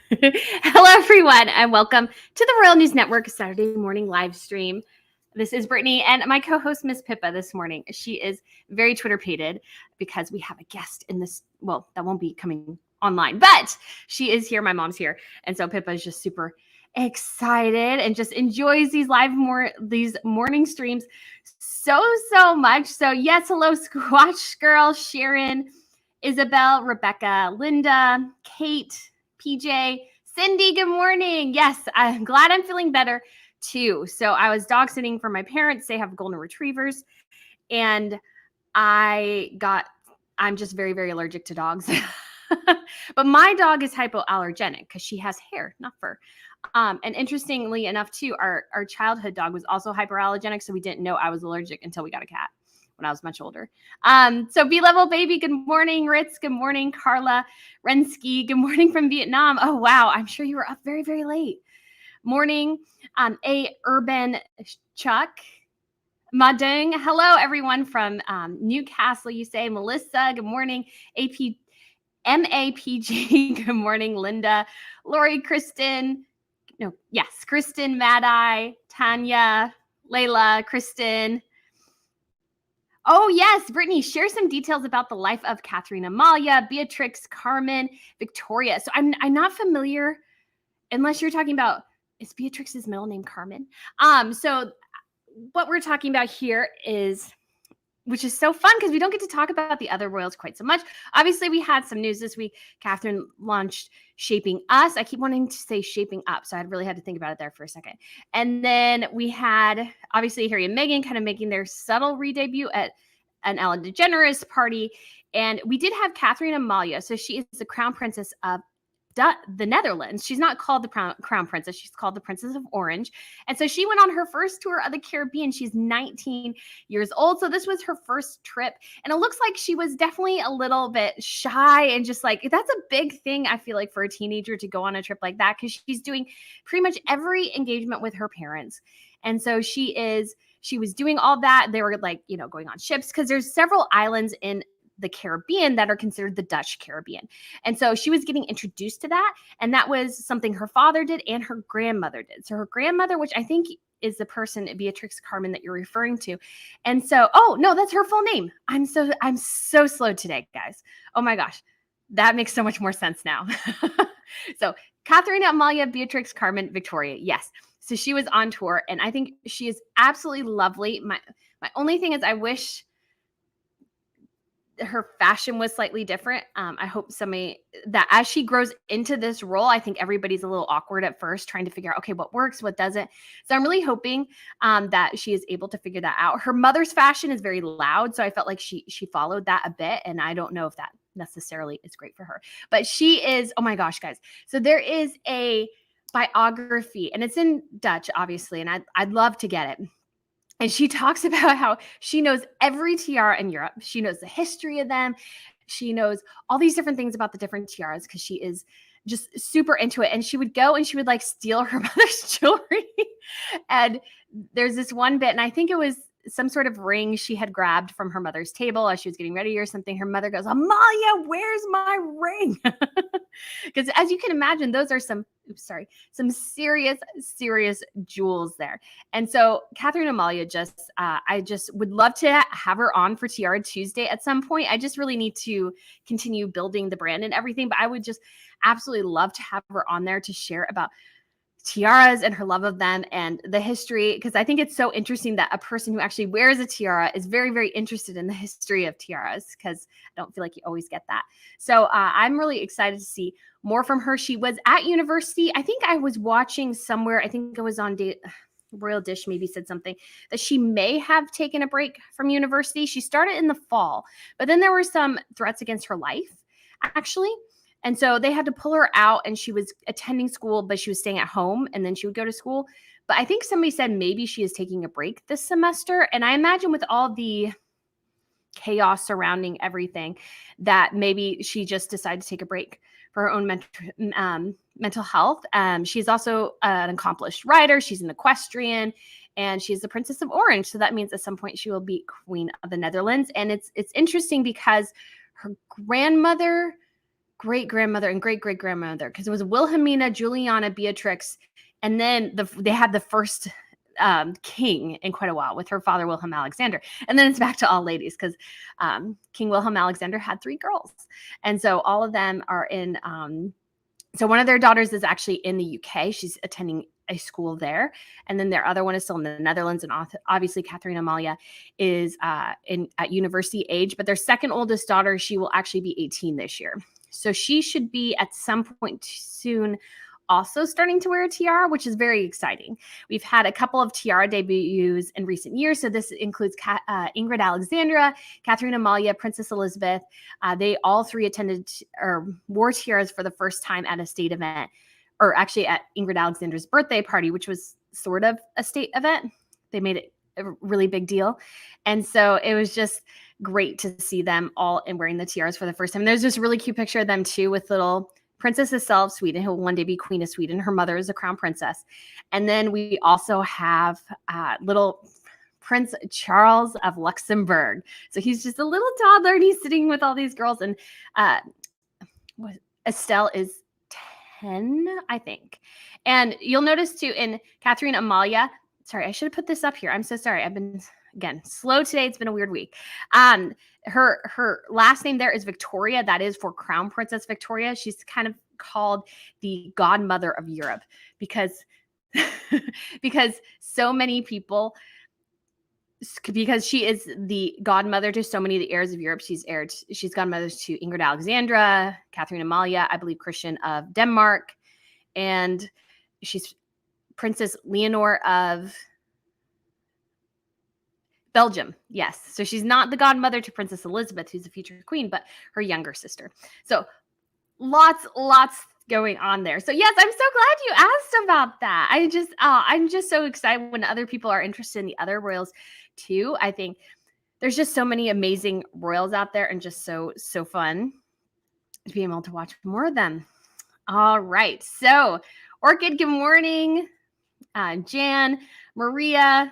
Hello, everyone, and welcome to the Royal News Network Saturday morning live stream. This is Brittany and my co-host, Miss Pippa, this morning. She is very Twitter-pated because we have a guest in this. Well, that won't be coming online, but she is here. My mom's here. And so Pippa is just super excited and just enjoys these these morning streams so much. So yes, hello, Squatch Girl, Sharon, Isabel, Rebecca, Linda, Kate, PJ, Cindy, good morning. Yes, I'm glad I'm feeling better too. So I was dog sitting for my parents. They have golden retrievers. And I'm just very allergic to dogs. But my dog is hypoallergenic because she has hair, not fur. And interestingly enough, too, our childhood dog was also hyperallergenic. So we didn't know I was allergic until we got a cat when I was much older. So B-Level Baby, good morning. Ritz, good morning. Carla Rensky, good morning from Vietnam. Oh, wow. I'm sure you were up very late. Morning. A Urban Chuck. Madung. Hello, everyone from Newcastle, you say. Melissa, good morning. MAPG, good morning. Linda, Lori, Kristen. Kristen, Mad Eye, Tanya, Layla, Kristen. Oh, yes, Brittany, share some details about the life of Catherine Amalia, Beatrix, Carmen, Victoria. So I'm not familiar, unless you're talking about, is Beatrix's middle name Carmen? So what we're talking about here is, which is so fun because we don't get to talk about the other royals quite so much. Obviously, we had some news this week. Catherine launched Shaping Us. I keep wanting to say Shaping Up, so I really had to think about it there for a second. And then we had, obviously, Harry and Meghan kind of making their subtle re-debut at an Ellen DeGeneres party. And we did have Catherine Amalia. So she is the crown princess of the Netherlands. She's not called the crown princess. She's called the Princess of Orange. And so she went on her first tour of the Caribbean. She's 19 years old. So this was her first trip. And it looks like she was definitely a little bit shy and just like, that's a big thing, I feel like, for a teenager to go on a trip like that, because she's doing pretty much every engagement with her parents. And so she was doing all that. They were like, going on ships because there's several islands in the Caribbean that are considered the Dutch Caribbean. And so she was getting introduced to that. And that was something her father did and her grandmother did. So her grandmother, which I think is the person, Beatrix Carmen, that you're referring to. And so, oh no, that's her full name. I'm so slow today, guys. Oh my gosh. That makes so much more sense now. So Catherine Amalia, Beatrix Carmen, Victoria. Yes. So she was on tour and I think she is absolutely lovely. My only thing is I wish her fashion was slightly different. I hope that as she grows into this role, I think everybody's a little awkward at first trying to figure out, okay, what works, what doesn't. So I'm really hoping that she is able to figure that out. Her mother's fashion is very loud. So I felt like she followed that a bit. And I don't know if that necessarily is great for her, but she is, oh my gosh, guys. So there is a biography and it's in Dutch, obviously. And I'd love to get it. And she talks about how she knows every tiara in Europe. She knows the history of them. She knows all these different things about the different tiaras because she is just super into it. And she would go and she would like steal her mother's jewelry. And there's this one bit, and I think it was some sort of ring she had grabbed from her mother's table as she was getting ready or something. Her mother goes, "Amalia, where's my ring?" Because as you can imagine, those are some serious jewels there. And so Catherine Amalia I just would love to have her on for Tiara Tuesday at some point. I just really need to continue building the brand and everything, but I would just absolutely love to have her on there to share about tiaras and her love of them and the history, because I think it's so interesting that a person who actually wears a tiara is very interested in the history of tiaras, because I don't feel like you always get that. So I'm really excited to see more from her. She was at university. I think I was watching somewhere, I think it was on Royal Dish maybe said something that she may have taken a break from university. She started in the fall, but then there were some threats against her life, actually. And so they had to pull her out, and she was attending school, but she was staying at home and then she would go to school. But I think somebody said maybe she is taking a break this semester. And I imagine with all the chaos surrounding everything that maybe she just decided to take a break for her own mental health. She's also an accomplished writer. She's an equestrian and she's the Princess of Orange. So that means at some point she will be Queen of the Netherlands. And it's interesting because her grandmother great-grandmother and great-great-grandmother, because it was Wilhelmina, Juliana, Beatrix, and then they had the first king in quite a while with her father, Wilhelm Alexander. And then it's back to all ladies, because King Wilhelm Alexander had 3 girls. And so all of them are in, so one of their daughters is actually in the UK. She's attending a school there. And then their other one is still in the Netherlands. And obviously Catherine Amalia is at university age, but their second oldest daughter, she will actually be 18 this year. So she should be at some point soon also starting to wear a tiara, which is very exciting. We've had a couple of tiara debuts in recent years. So this includes Ingrid Alexandra, Catherine Amalia, Princess Elizabeth. They all 3 attended or wore tiaras for the first time at a state event, or actually at Ingrid Alexandra's birthday party, which was sort of a state event. They made it a really big deal. And so it was just great to see them all in wearing the tiaras for the first time. There's this really cute picture of them too, with little Princess Estelle of Sweden, who will one day be Queen of Sweden. Her mother is a crown princess. And then we also have little Prince Charles of Luxembourg. So he's just a little toddler and he's sitting with all these girls. And Estelle is 10, I think. And you'll notice too in Catherine Amalia, sorry, I should have put this up here. I'm so sorry. I've been, again, slow today. It's been a weird week. Her last name there is Victoria. That is for Crown Princess Victoria. She's kind of called the godmother of Europe because so many people, because she is the godmother to so many of the heirs of Europe. She's godmother to Ingrid Alexandra, Catherine Amalia, I believe Christian of Denmark, and she's Princess Leonor of Belgium. Yes. So she's not the godmother to Princess Elizabeth, who's the future queen, but her younger sister. So lots going on there. So yes, I'm so glad you asked about that. I'm just so excited when other people are interested in the other royals too. I think there's just so many amazing royals out there and just so fun to be able to watch more of them. All right. So Orchid, good morning. Jan, Maria,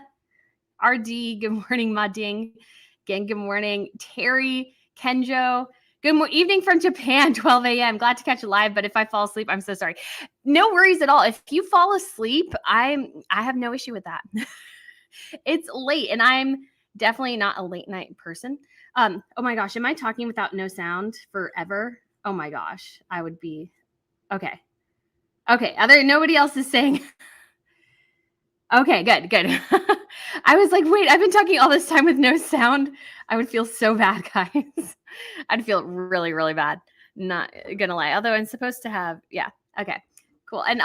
RD, good morning, Mading. Again, good morning. Terry, Kenjo, good evening from Japan, 12 a.m. Glad to catch you live, but if I fall asleep, I'm so sorry. No worries at all. If you fall asleep, I have no issue with that. It's late, and I'm definitely not a late night person. Oh my gosh, am I talking without no sound forever? Oh my gosh, I would be, okay. Nobody else is saying... Okay, good. I was like, wait, I've been talking all this time with no sound. I would feel so bad, guys. I'd feel really, really bad. Not gonna lie. Although I'm supposed to have, yeah. Okay, cool. And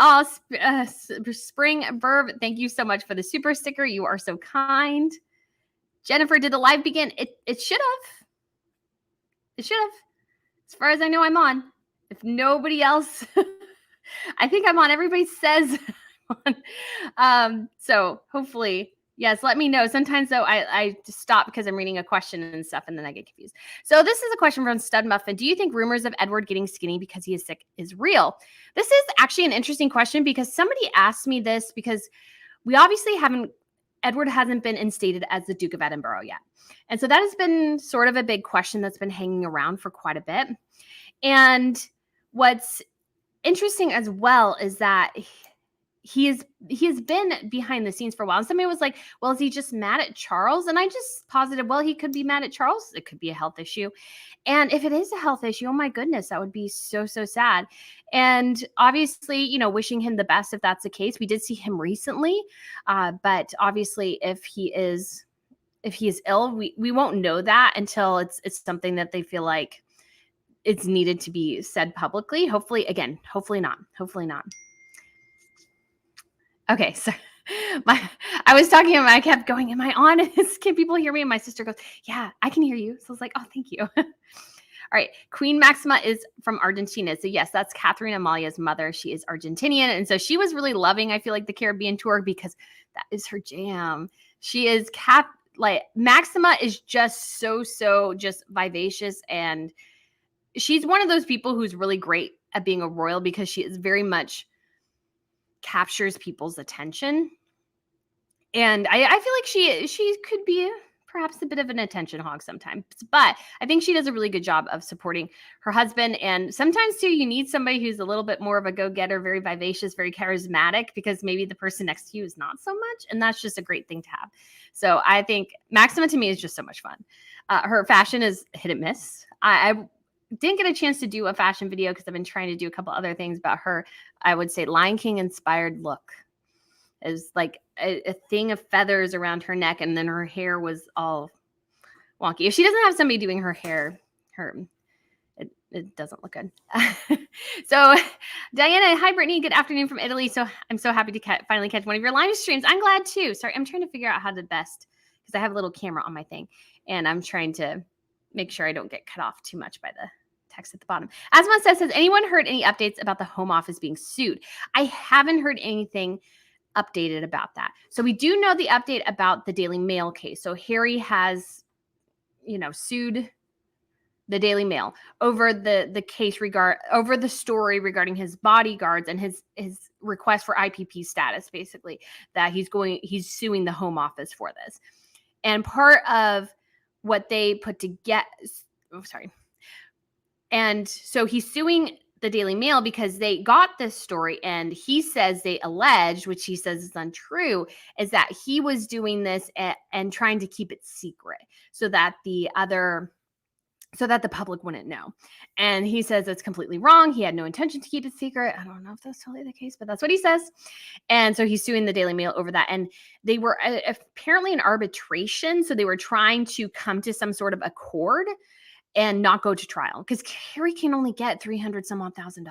Spring Verb, thank you so much for the super sticker. You are so kind. Jennifer, did the live begin? It should have. It should have. As far as I know, I'm on. If nobody else, I think I'm on. Everybody says. So hopefully, yes, let me know. Sometimes though, I just stop because I'm reading a question and stuff, and then I get confused. So this is a question from Stud Muffin. Do you think rumors of Edward getting skinny because he is sick is real? This is actually an interesting question because somebody asked me this because we obviously Edward hasn't been instated as the Duke of Edinburgh yet. And so that has been sort of a big question that's been hanging around for quite a bit. And what's interesting as well is that he has been behind the scenes for a while. And somebody was like, well, is he just mad at Charles? And I just posited, well, he could be mad at Charles. It could be a health issue. And if it is a health issue, oh my goodness, that would be so sad. And obviously, wishing him the best if that's the case. We did see him recently. But obviously if he is ill, we won't know that until it's something that they feel like it's needed to be said publicly. Hopefully not. Okay, so I was talking and I kept going, am I on? Can people hear me? And my sister goes, yeah, I can hear you. So I was like, oh, thank you. All right, Queen Maxima is from Argentina. So yes, that's Catherine Amalia's mother. She is Argentinian. And so she was really loving, I feel like, the Caribbean tour because that is her jam. She is Maxima is just so just vivacious. And she's one of those people who's really great at being a royal because she is very much captures people's attention. And I feel like she could be perhaps a bit of an attention hog sometimes, but I think she does a really good job of supporting her husband. And sometimes too, you need somebody who's a little bit more of a go-getter, very vivacious, very charismatic, because maybe the person next to you is not so much. And that's just a great thing to have. So I think Maxima to me is just so much fun. Her fashion is hit and miss. I didn't get a chance to do a fashion video because I've been trying to do a couple other things about her. I would say Lion King inspired look. It was like a thing of feathers around her neck, and then her hair was all wonky. If she doesn't have somebody doing her hair, it doesn't look good. So Diana, hi Brittany, good afternoon from Italy. So I'm so happy to finally catch one of your live streams. I'm glad too. Sorry, I'm trying to figure out how to best, because I have a little camera on my thing, and I'm trying to make sure I don't get cut off too much by the text at the bottom. Asma says, has anyone heard any updates about the Home Office being sued? I haven't heard anything updated about that. So we do know the update about the Daily Mail case. So Harry has, sued the Daily Mail over the case over the story regarding his bodyguards and his request for IPP status, basically, that he's suing the Home Office for this. And part of what they put together, and so he's suing the Daily Mail because they got this story, and he says they alleged, which he says is untrue, is that he was doing this and trying to keep it secret so that the public wouldn't know. And he says it's completely wrong. He had no intention to keep it secret. I don't know if that's totally the case, but that's what he says. And so he's suing the Daily Mail over that. And they were apparently in arbitration. So they were trying to come to some sort of accord and not go to trial, because Harry can only get $300 some odd thousand.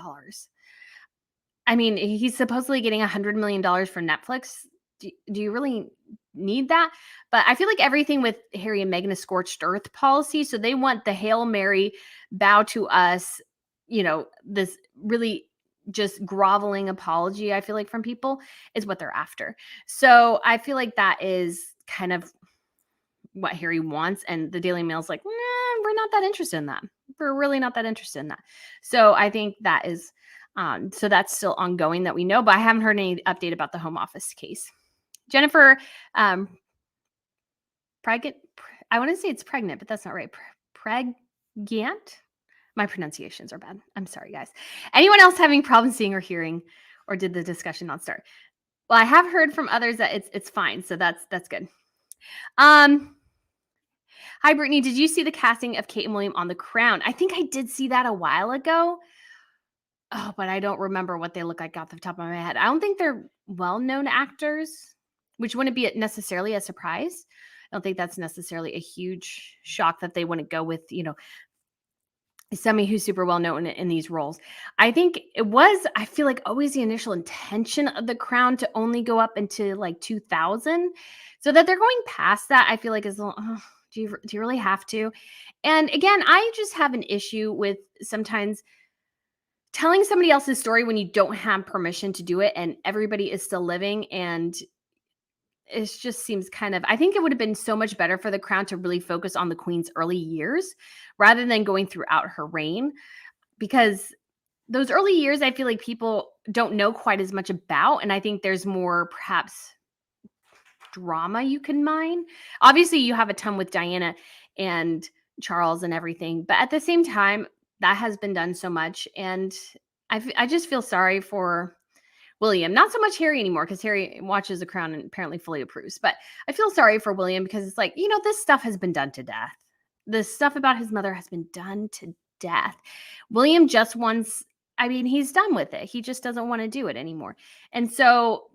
I mean, he's supposedly getting $100 million for Netflix. Do you really need that? But I feel like everything with Harry and Meghan is scorched earth policy. So they want the Hail Mary, bow to us, this really just groveling apology, I feel like, from people is what they're after. So I feel like that is kind of what Harry wants. And the Daily Mail's like, nah, we're not that interested in that. We're really not that interested in that. So I think that is, so that's still ongoing that we know, but I haven't heard any update about the Home Office case. Jennifer, pregnant. I want to say it's pregnant, but that's not right. Pregnant. My pronunciations are bad. I'm sorry, guys. Anyone else having problems seeing or hearing, or did the discussion not start? Well, I have heard from others that it's fine, so that's good. Hi, Brittany. Did you see the casting of Kate and William on The Crown? I think I did see that a while ago. Oh, but I don't remember what they look like off the top of my head. I don't think they're well-known actors, which wouldn't be necessarily a surprise. I don't think that's necessarily a huge shock that they wouldn't go with, somebody who's super well-known in these roles. I think it was, I feel like, always the initial intention of The Crown to only go up into like 2000. So that they're going past that, I feel like is a little, do you really have to? And again, I just have an issue with sometimes telling somebody else's story when you don't have permission to do it and everybody is still living. And it just seems kind of, I think it would have been so much better for The Crown to really focus on the Queen's early years rather than going throughout her reign, because those early years, I feel like people don't know quite as much about. And I think there's more perhaps drama you can mine. Obviously, you have a ton with Diana and Charles and everything, but at the same time, that has been done so much. And I just feel sorry for William, not so much Harry anymore, because Harry watches The Crown and apparently fully approves. But I feel sorry for William because it's like, this stuff has been done to death. The stuff about his mother has been done to death. William just wants, he's done with it. He just doesn't want to do it anymore. And so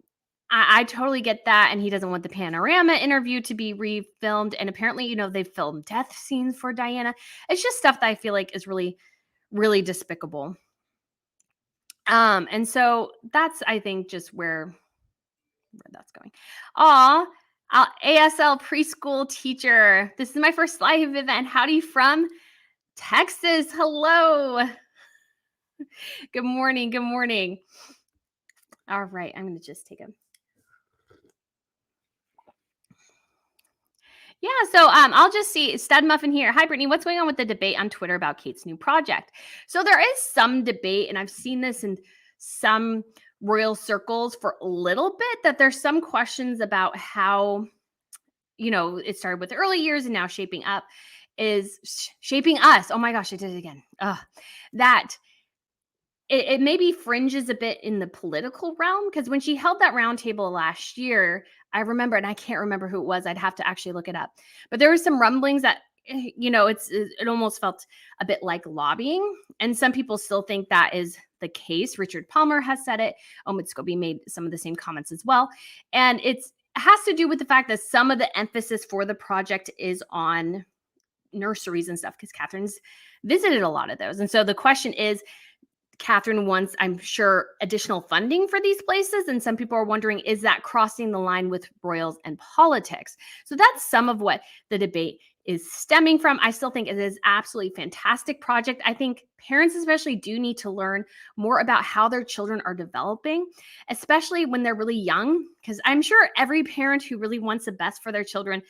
I totally get that. And he doesn't want the Panorama interview to be refilmed. And apparently, they've filmed death scenes for Diana. It's just stuff that I feel like is really, really despicable. And so that's, I think, just where that's going. ASL preschool teacher. This is my first live event. Howdy from Texas. Hello. Good morning. Good morning. All right. I'm going to just take a. Yeah, so I'll just see Stud Muffin here. Hi, Brittany. What's going on with the debate on Twitter about Kate's new project? So there is some debate, and I've seen this in some royal circles for a little bit, that there's some questions about how it started with the early years and now shaping up is shaping us. Oh my gosh, I did it again. That it maybe fringes a bit in the political realm, because when she held that roundtable last year, I remember, and I can't remember who it was. I'd have to actually look it up. But there were some rumblings that, it almost felt a bit like lobbying. And some people still think that is the case. Richard Palmer has said it. Omid Scobie made some of the same comments as well. And it has to do with the fact that some of the emphasis for the project is on nurseries and stuff, because Catherine's visited a lot of those. And so the question is, Catherine wants, I'm sure, additional funding for these places. And some people are wondering, is that crossing the line with royals and politics? So that's some of what the debate is stemming from. I still think it is absolutely fantastic project. I think parents especially do need to learn more about how their children are developing, especially when they're really young, because I'm sure every parent who really wants the best for their children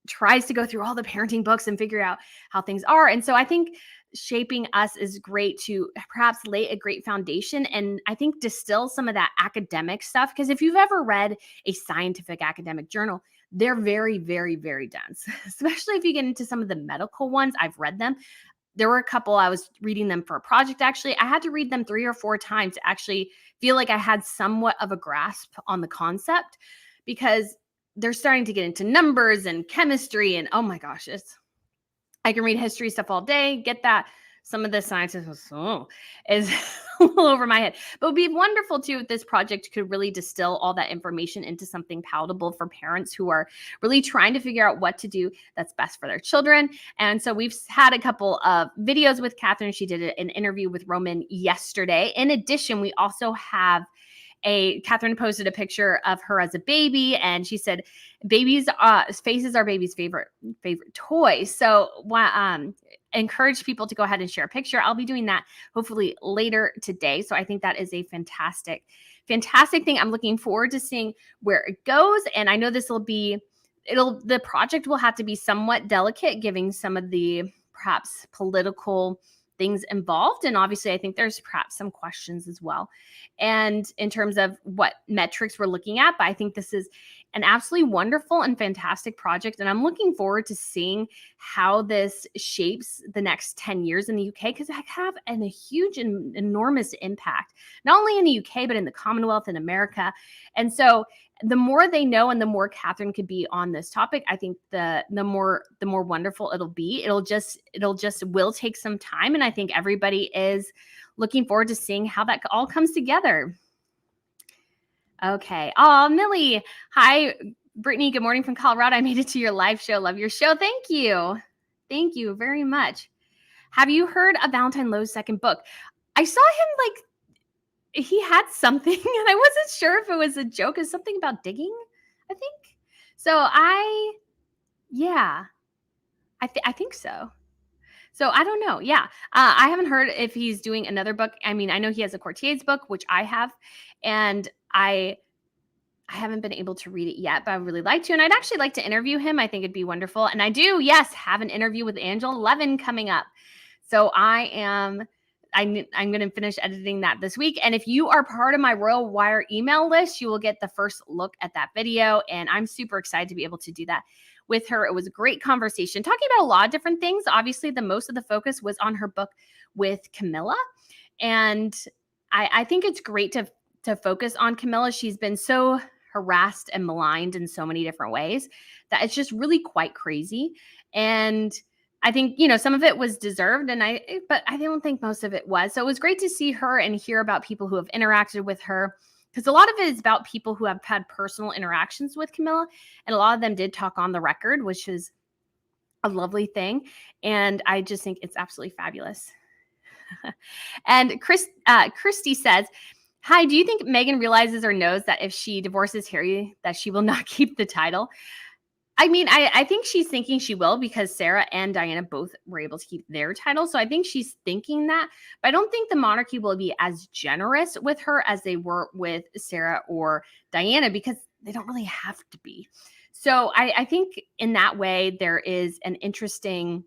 tries to go through all the parenting books and figure out how things are. And so I think shaping us is great to perhaps lay a great foundation, and I think distill some of that academic stuff. Because if you've ever read a scientific academic journal, they're very, very, very dense, especially if you get into some of the medical ones. I've read them. There were a couple, I was reading them for a project. Actually, I had to read them 3 or 4 times to actually feel like I had somewhat of a grasp on the concept, because they're starting to get into numbers and chemistry, and oh my gosh, I can read history stuff all day, get that. Some of the science is a little over my head. But it would be wonderful too if this project could really distill all that information into something palatable for parents who are really trying to figure out what to do that's best for their children. And so we've had a couple of videos with Catherine. She did an interview with Roman yesterday. In addition, we also have Catherine posted a picture of her as a baby, and she said, "Babies' faces are babies' favorite toy." So, encourage people to go ahead and share a picture. I'll be doing that hopefully later today. So I think that is a fantastic thing. I'm looking forward to seeing where it goes, and I know the project will have to be somewhat delicate, giving some of the perhaps political things involved. And obviously, I think there's perhaps some questions as well. And in terms of what metrics we're looking at, but I think this is an absolutely wonderful and fantastic project. And I'm looking forward to seeing how this shapes the next 10 years in the UK, because I have a huge and enormous impact, not only in the UK, but in the Commonwealth and America. And so the more they know and the more Catherine could be on this topic, I think the more wonderful it'll be. Will take some time. And I think everybody is looking forward to seeing how that all comes together. Okay. Oh, Millie. Hi, Brittany. Good morning from Colorado. I made it to your live show. Love your show. Thank you. Thank you very much. Have you heard of Valentine Lowe's second book? I saw him he had something, and I wasn't sure if it was a joke. It's something about digging, I think. So I think so. So I don't know. Yeah. I haven't heard if he's doing another book. I mean, I know he has a Courtier's book, which I have, and I haven't been able to read it yet, but I would really like to. And I'd actually like to interview him. I think it'd be wonderful. And I do, yes, have an interview with Angela Levin coming up. So I'm going to finish editing that this week. And if you are part of my Royal Wire email list, you will get the first look at that video. And I'm super excited to be able to do that with her. It was a great conversation, talking about a lot of different things. Obviously, the most of the focus was on her book with Camilla. And I think it's great to focus on Camilla. She's been so harassed and maligned in so many different ways that it's just really quite crazy. And I think, some of it was deserved, but I don't think most of it was. So it was great to see her and hear about people who have interacted with her, because a lot of it is about people who have had personal interactions with Camilla, and a lot of them did talk on the record, which is a lovely thing. And I just think it's absolutely fabulous. And Christy says, "Hi, do you think Meghan realizes or knows that if she divorces Harry, that she will not keep the title?" I mean, I think she's thinking she will, because Sarah and Diana both were able to keep their title. So I think she's thinking that. But I don't think the monarchy will be as generous with her as they were with Sarah or Diana, because they don't really have to be. So I think in that way, there is an interesting...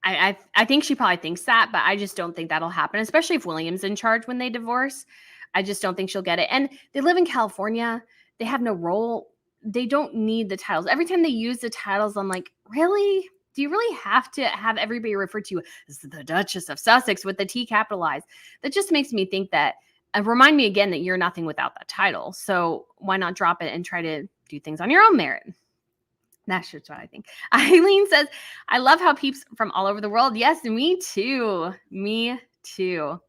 I think she probably thinks that, but I just don't think that'll happen, especially if William's in charge when they divorce. I just don't think she'll get it. And they live in California. They have no role. they don't need the titles. Every time they use the titles, I'm like, really? Do you really have to have everybody refer to you as the Duchess of Sussex with the T capitalized? That just makes me think that, remind me again that you're nothing without that title. So why not drop it and try to do things on your own merit? That's just what I think. Eileen says, I love how peeps from all over the world. Yes, me too. Me too.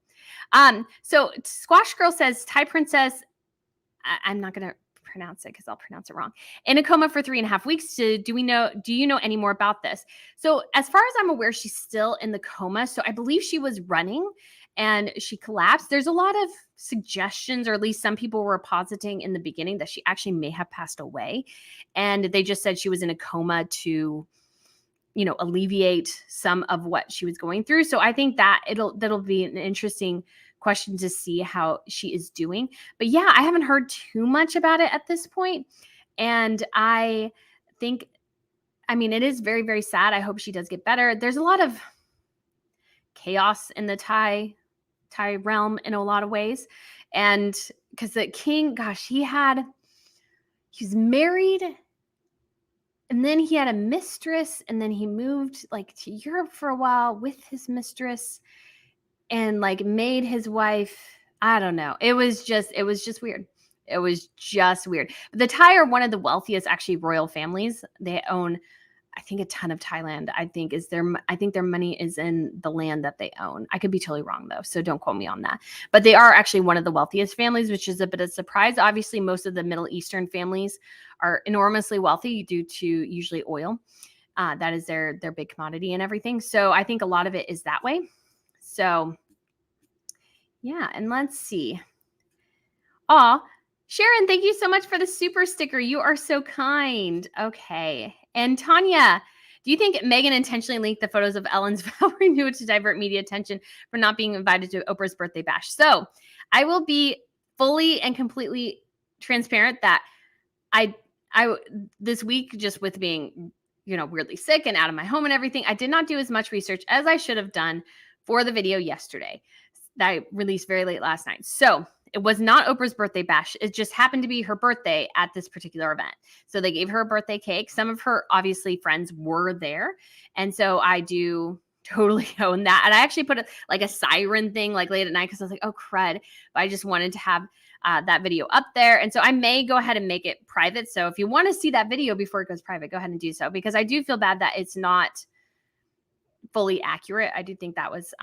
So Squash Girl says, Thai Princess, I'm not going to pronounce it because I'll pronounce it wrong. In a coma for 3.5 weeks. Do you know any more about this? So as far as I'm aware, she's still in the coma. So I believe she was running and she collapsed. There's a lot of suggestions, or at least some people were positing in the beginning that she actually may have passed away. And they just said she was in a coma to, alleviate some of what she was going through. So I think that that'll be an interesting question to see how she is doing. But yeah, I haven't heard too much about it at this point. And I think, it is very, very sad. I hope she does get better. There's a lot of chaos in the Thai realm in a lot of ways. And because the king, gosh, he was married, and then he had a mistress, and then he moved to Europe for a while with his mistress and made his wife, I don't know. It was just weird. It was just weird. But the Thai are one of the wealthiest actually royal families. They own, I think, a ton of Thailand. I think their money is in the land that they own. I could be totally wrong though, so don't quote me on that. But they are actually one of the wealthiest families, which is a bit of a surprise. Obviously, most of the Middle Eastern families are enormously wealthy due to usually oil. That is their big commodity and everything. So I think a lot of it is that way. So yeah, and let's see. Aw, Sharon, thank you so much for the super sticker. You are so kind. Okay. And Tanya, do you think Meghan intentionally leaked the photos of Ellen's vow renewal to divert media attention for not being invited to Oprah's birthday bash? So I will be fully and completely transparent that I this week, just with being, weirdly sick and out of my home and everything, I did not do as much research as I should have done for the video yesterday that I released very late last night. So it was not Oprah's birthday bash. It just happened to be her birthday at this particular event. So they gave her a birthday cake. Some of her, obviously, friends were there. And so I do totally own that. And I actually put a siren thing late at night because I was like, oh, crud. But I just wanted to have that video up there. And so I may go ahead and make it private. So if you want to see that video before it goes private, go ahead and do so, because I do feel bad that it's not fully accurate. I do think that was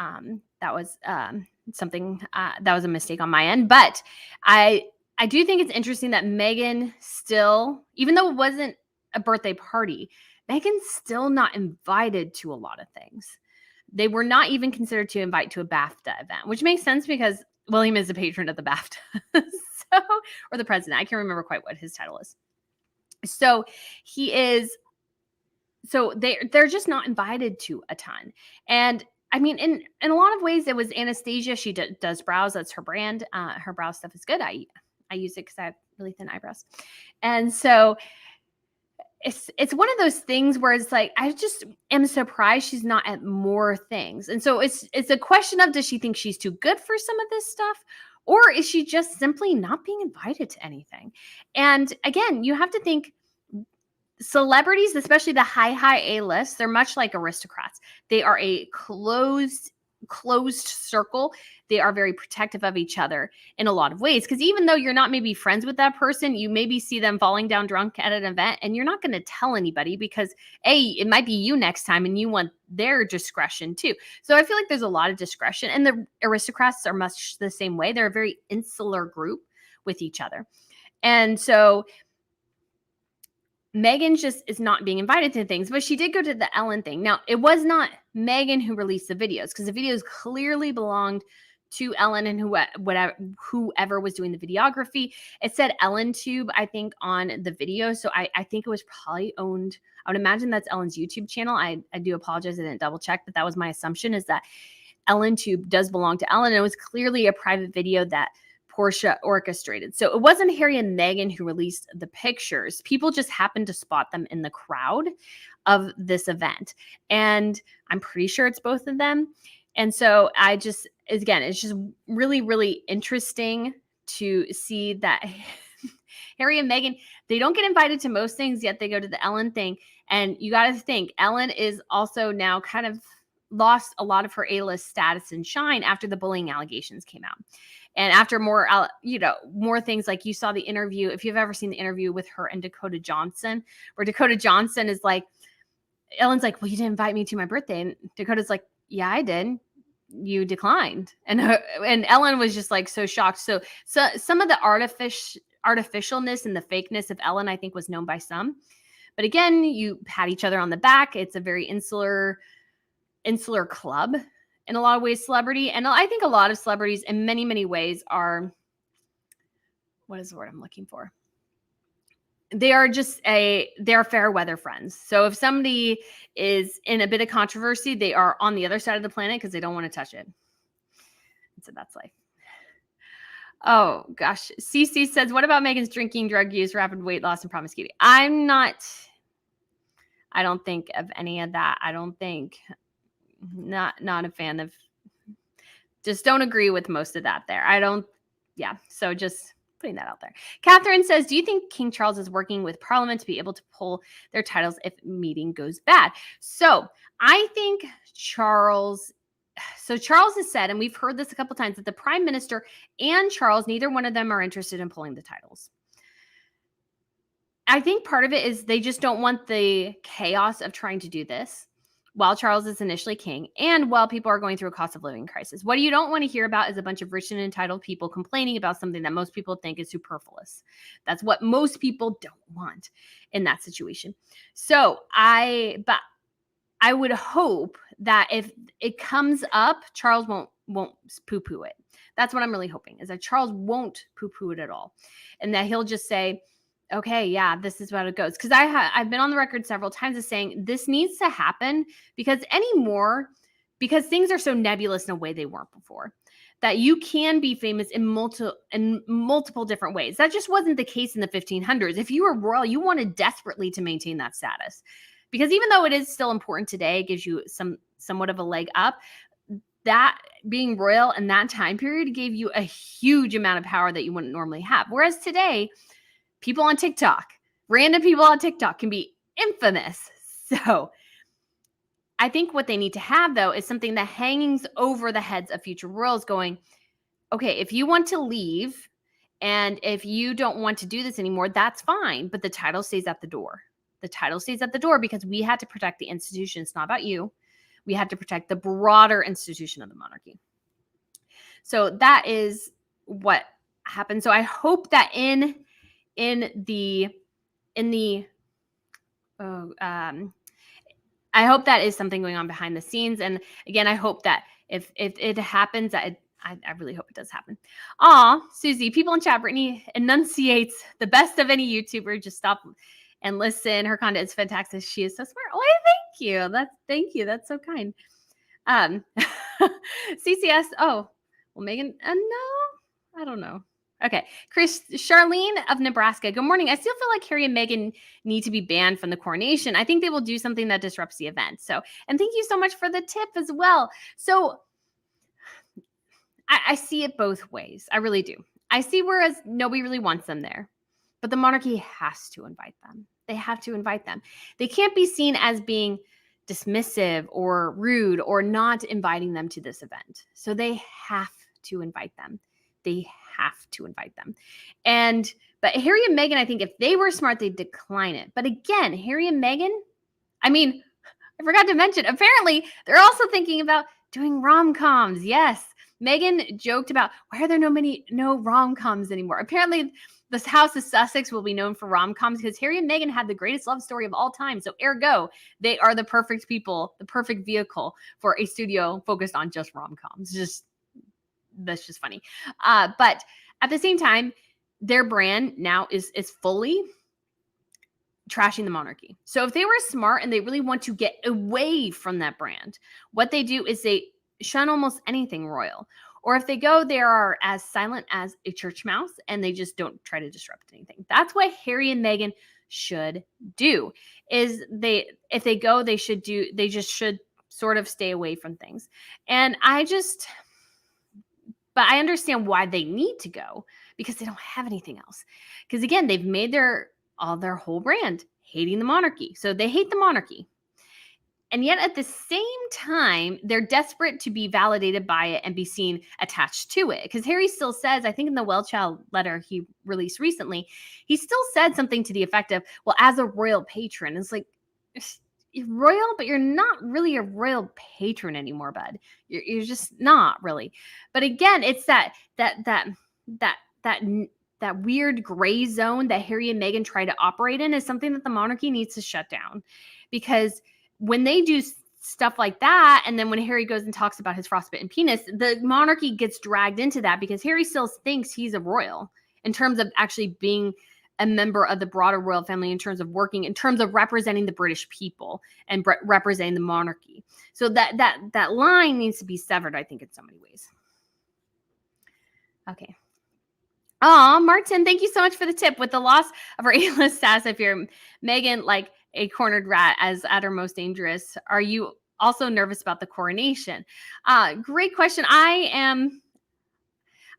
something that was a mistake on my end. But I do think it's interesting that Meghan still, even though it wasn't a birthday party, Meghan's still not invited to a lot of things. They were not even considered to invite to a BAFTA event, which makes sense because William is the patron of the BAFTA. Or the president. I can't remember quite what his title is. So he is. So they're just not invited to a ton. And in a lot of ways, it was Anastasia. She does brows. That's her brand. Her brow stuff is good. I use it because I have really thin eyebrows. And so it's one of those things where it's I just am surprised she's not at more things. And so it's a question of, does she think she's too good for some of this stuff? Or is she just simply not being invited to anything? And again, you have to think, celebrities, especially the high A-list, they're much like aristocrats. They are a closed circle. They are very protective of each other in a lot of ways. Because even though you're not maybe friends with that person, you maybe see them falling down drunk at an event, and you're not going to tell anybody because it might be you next time, and you want their discretion too. So I feel like there's a lot of discretion, and the aristocrats are much the same way. They're a very insular group with each other. And so Meghan just is not being invited to things, but she did go to the Ellen thing. Now, it was not Meghan who released the videos, because the videos clearly belonged to Ellen and whoever was doing the videography. It said Ellen Tube, I think, on the video. So I think it was probably owned. I would imagine that's Ellen's YouTube channel. I do apologize. I didn't double check, but that was my assumption, is that Ellen Tube does belong to Ellen. And it was clearly a private video that Portia orchestrated. So it wasn't Harry and Meghan who released the pictures. People just happened to spot them in the crowd of this event. And I'm pretty sure it's both of them. And so it's just really, really interesting to see that Harry and Meghan, they don't get invited to most things, yet they go to the Ellen thing. And you got to think, Ellen is also now kind of lost a lot of her A-list status and shine after the bullying allegations came out. And after more, more things, like you saw the interview, if you've ever seen the interview with her and Dakota Johnson, where Dakota Johnson is like, Ellen's like, well, you didn't invite me to my birthday. And Dakota's like, yeah, I did. You declined. And Ellen was just like so shocked. So some of the artificialness and the fakeness of Ellen, I think, was known by some. But again, you pat each other on the back. It's a very insular club in a lot of ways, celebrity. And I think a lot of celebrities in many, many ways are, what is the word I'm looking for? They're fair weather friends. So if somebody is in a bit of controversy, they are on the other side of the planet because they don't want to touch it. So that's life. Oh gosh. CC says, what about Meghan's drinking, drug use, rapid weight loss, and promiscuity? I don't think of any of that. Not a fan of, just don't agree with most of that there. So just putting that out there. Catherine says, do you think King Charles is working with Parliament to be able to pull their titles if meeting goes bad? So I think Charles has said, and we've heard this a couple times, that the Prime Minister and Charles, neither one of them are interested in pulling the titles. I think part of it is they just don't want the chaos of trying to do this while Charles is initially king and while people are going through a cost of living crisis. What you don't want to hear about is a bunch of rich and entitled people complaining about something that most people think is superfluous. That's what most people don't want in that situation. So I would hope that if it comes up, Charles won't poo-poo it. That's what I'm really hoping, is that Charles won't poo-poo it at all. And that he'll just say, okay, yeah, this is what it goes. Because I've been on the record several times as saying this needs to happen because things are so nebulous in a way they weren't before, that you can be famous in multiple different ways. That just wasn't the case in the 1500s. If you were royal, you wanted desperately to maintain that status. Because even though it is still important today, it gives you somewhat of a leg up. That being royal in that time period gave you a huge amount of power that you wouldn't normally have. Whereas today, people on TikTok, random people on TikTok can be infamous. So I think what they need to have, though, is something that hangs over the heads of future royals going, okay, if you want to leave and if you don't want to do this anymore, that's fine. But the title stays at the door. The title stays at the door because we had to protect the institution. It's not about you. We had to protect the broader institution of the monarchy. So that is what happened. So I hope that I hope that is something going on behind the scenes. And again, I hope that if it happens, I really hope it does happen. Susie, people in chat, Brittany enunciates the best of any YouTuber. Just stop and listen. Her content is fantastic. She is so smart. Oh, thank you. That's so kind. CCS. Oh, well, Megan. No, I don't know. Okay. Charlene of Nebraska. Good morning. I still feel like Harry and Meghan need to be banned from the coronation. I think they will do something that disrupts the event. And thank you so much for the tip as well. So I see it both ways. I really do. I see whereas nobody really wants them there, but the monarchy has to invite them. They have to invite them. They can't be seen as being dismissive or rude or not inviting them to this event. So they have to invite them. They have to invite them. But Harry and Meghan, I think if they were smart, they'd decline it. But again, Harry and Meghan, I forgot to mention, apparently they're also thinking about doing rom-coms. Yes. Meghan joked about, why are there no rom-coms anymore? Apparently this House of Sussex will be known for rom-coms because Harry and Meghan had the greatest love story of all time. So ergo, they are the perfect people, the perfect vehicle for a studio focused on just rom-coms. That's just funny. But at the same time, their brand now is fully trashing the monarchy. So if they were smart and they really want to get away from that brand, what they do is they shun almost anything royal. Or if they go, they are as silent as a church mouse and they just don't try to disrupt anything. That's what Harry and Meghan should do. If they go, they just should sort of stay away from things. And But I understand why they need to go, because they don't have anything else. Because again, they've made their whole brand hating the monarchy. So they hate the monarchy. And yet at the same time, they're desperate to be validated by it and be seen attached to it. Because Harry still says, I think in the Wellchild letter he released recently, he still said something to the effect of, well, as a royal patron. It's like, you're royal, but you're not really a royal patron anymore, bud. You're just not really. But again, it's that weird gray zone that Harry and Meghan try to operate in is something that the monarchy needs to shut down. Because when they do stuff like that, and then when Harry goes and talks about his frostbitten penis, the monarchy gets dragged into that because Harry still thinks he's a royal in terms of actually being a member of the broader royal family, in terms of working, in terms of representing the British people and representing the monarchy. So that line needs to be severed, I think, in so many ways. Okay. Oh, Martin, thank you so much for the tip. With the loss of her A-list status, I fear Meghan like a cornered rat as at her most dangerous. Are you also nervous about the coronation? Great question.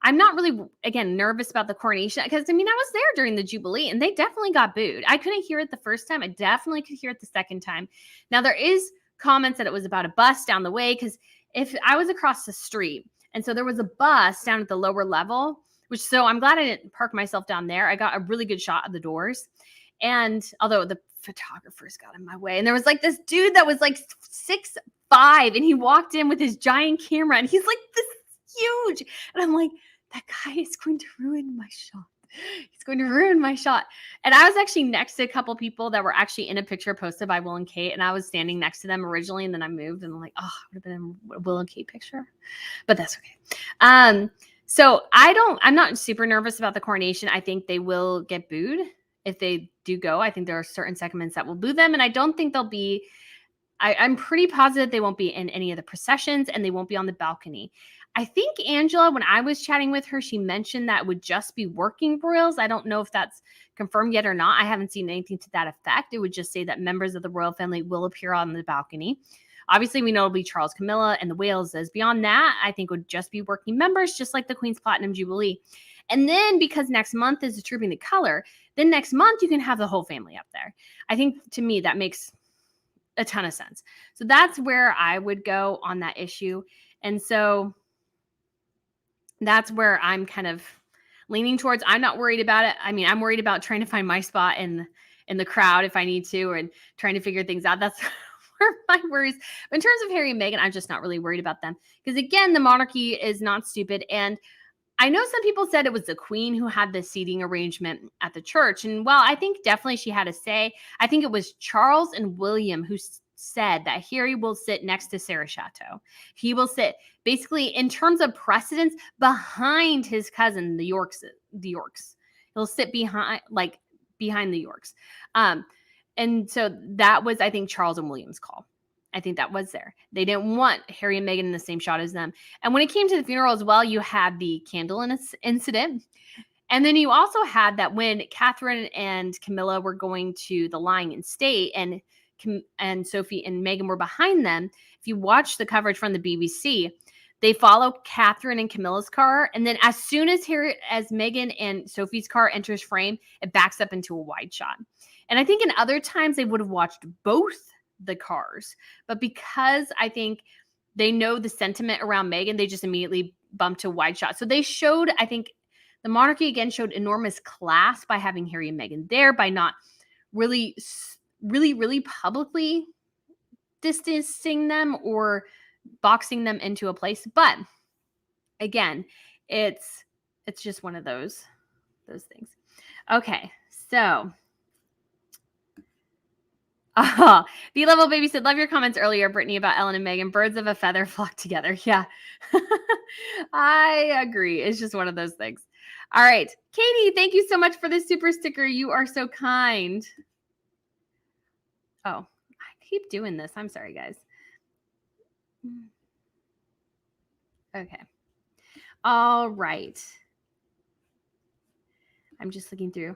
I'm not really, again, nervous about the coronation because, I mean, I was there during the Jubilee and they definitely got booed. I couldn't hear it the first time. I definitely could hear it the second time. Now, there is comments that it was about a bus down the way, because if I was across the street and so there was a bus down at the lower level, so I'm glad I didn't park myself down there. I got a really good shot of the doors. And although the photographers got in my way, and there was like this dude that was like 6'5", and he walked in with his giant camera and he's like this huge. And I'm like, that guy is going to ruin my shot. He's going to ruin my shot. And I was actually next to a couple people that were actually in a picture posted by Will and Kate. And I was standing next to them originally. And then I moved and I'm like, oh, it would have been a Will and Kate picture. But that's okay. So I'm not super nervous about the coronation. I think they will get booed if they do go. I think there are certain segments that will boo them. And I don't think they'll be, I'm pretty positive they won't be in any of the processions and they won't be on the balcony. I think Angela, when I was chatting with her, she mentioned that it would just be working royals. I don't know if that's confirmed yet or not. I haven't seen anything to that effect. It would just say that members of the royal family will appear on the balcony. Obviously, we know it'll be Charles, Camilla, and the Waleses. Beyond that, I think would just be working members, just like the Queen's Platinum Jubilee. And then because next month is the Trooping the Color, then next month you can have the whole family up there. I think, to me, that makes a ton of sense. So that's where I would go on that issue. And so that's where I'm kind of leaning towards. I'm not worried about it. I mean, I'm worried about trying to find my spot in the crowd if I need to, and trying to figure things out. That's where my worries. But in terms of Harry and Meghan, I'm just not really worried about them. Because again, the monarchy is not stupid. And I know some people said it was the Queen who had the seating arrangement at the church. And while I think definitely she had a say, I think it was Charles and William who said that Harry will sit next to Sarah Chateau. He will sit basically, in terms of precedence, behind his cousin, the Yorks. He'll sit behind the Yorks. And so that was, I think, Charles and William's call. I think that was there. They didn't want Harry and Meghan in the same shot as them. And when it came to the funeral as well, you had the candle incident. And then you also had that when Catherine and Camilla were going to the lying in state, and Sophie and Meghan were behind them. If you watch the coverage from the BBC, they follow Catherine and Camilla's car. And then as soon as Meghan and Sophie's car enters frame, it backs up into a wide shot. And I think in other times they would have watched both the cars. But because I think they know the sentiment around Meghan, they just immediately bumped to a wide shot. So they showed, I think, the monarchy again showed enormous class by having Harry and Meghan there, by not really publicly distancing them or boxing them into a place. But again, it's just one of those things. Okay, so B-Level Baby said, love your comments earlier, Brittany, about Ellen and Meghan. Birds of a feather flock together. Yeah, I agree. It's just one of those things. All right, Katie, thank you so much for the super sticker. You are so kind. Oh, I keep doing this. I'm sorry, guys. Okay. All right. I'm just looking through.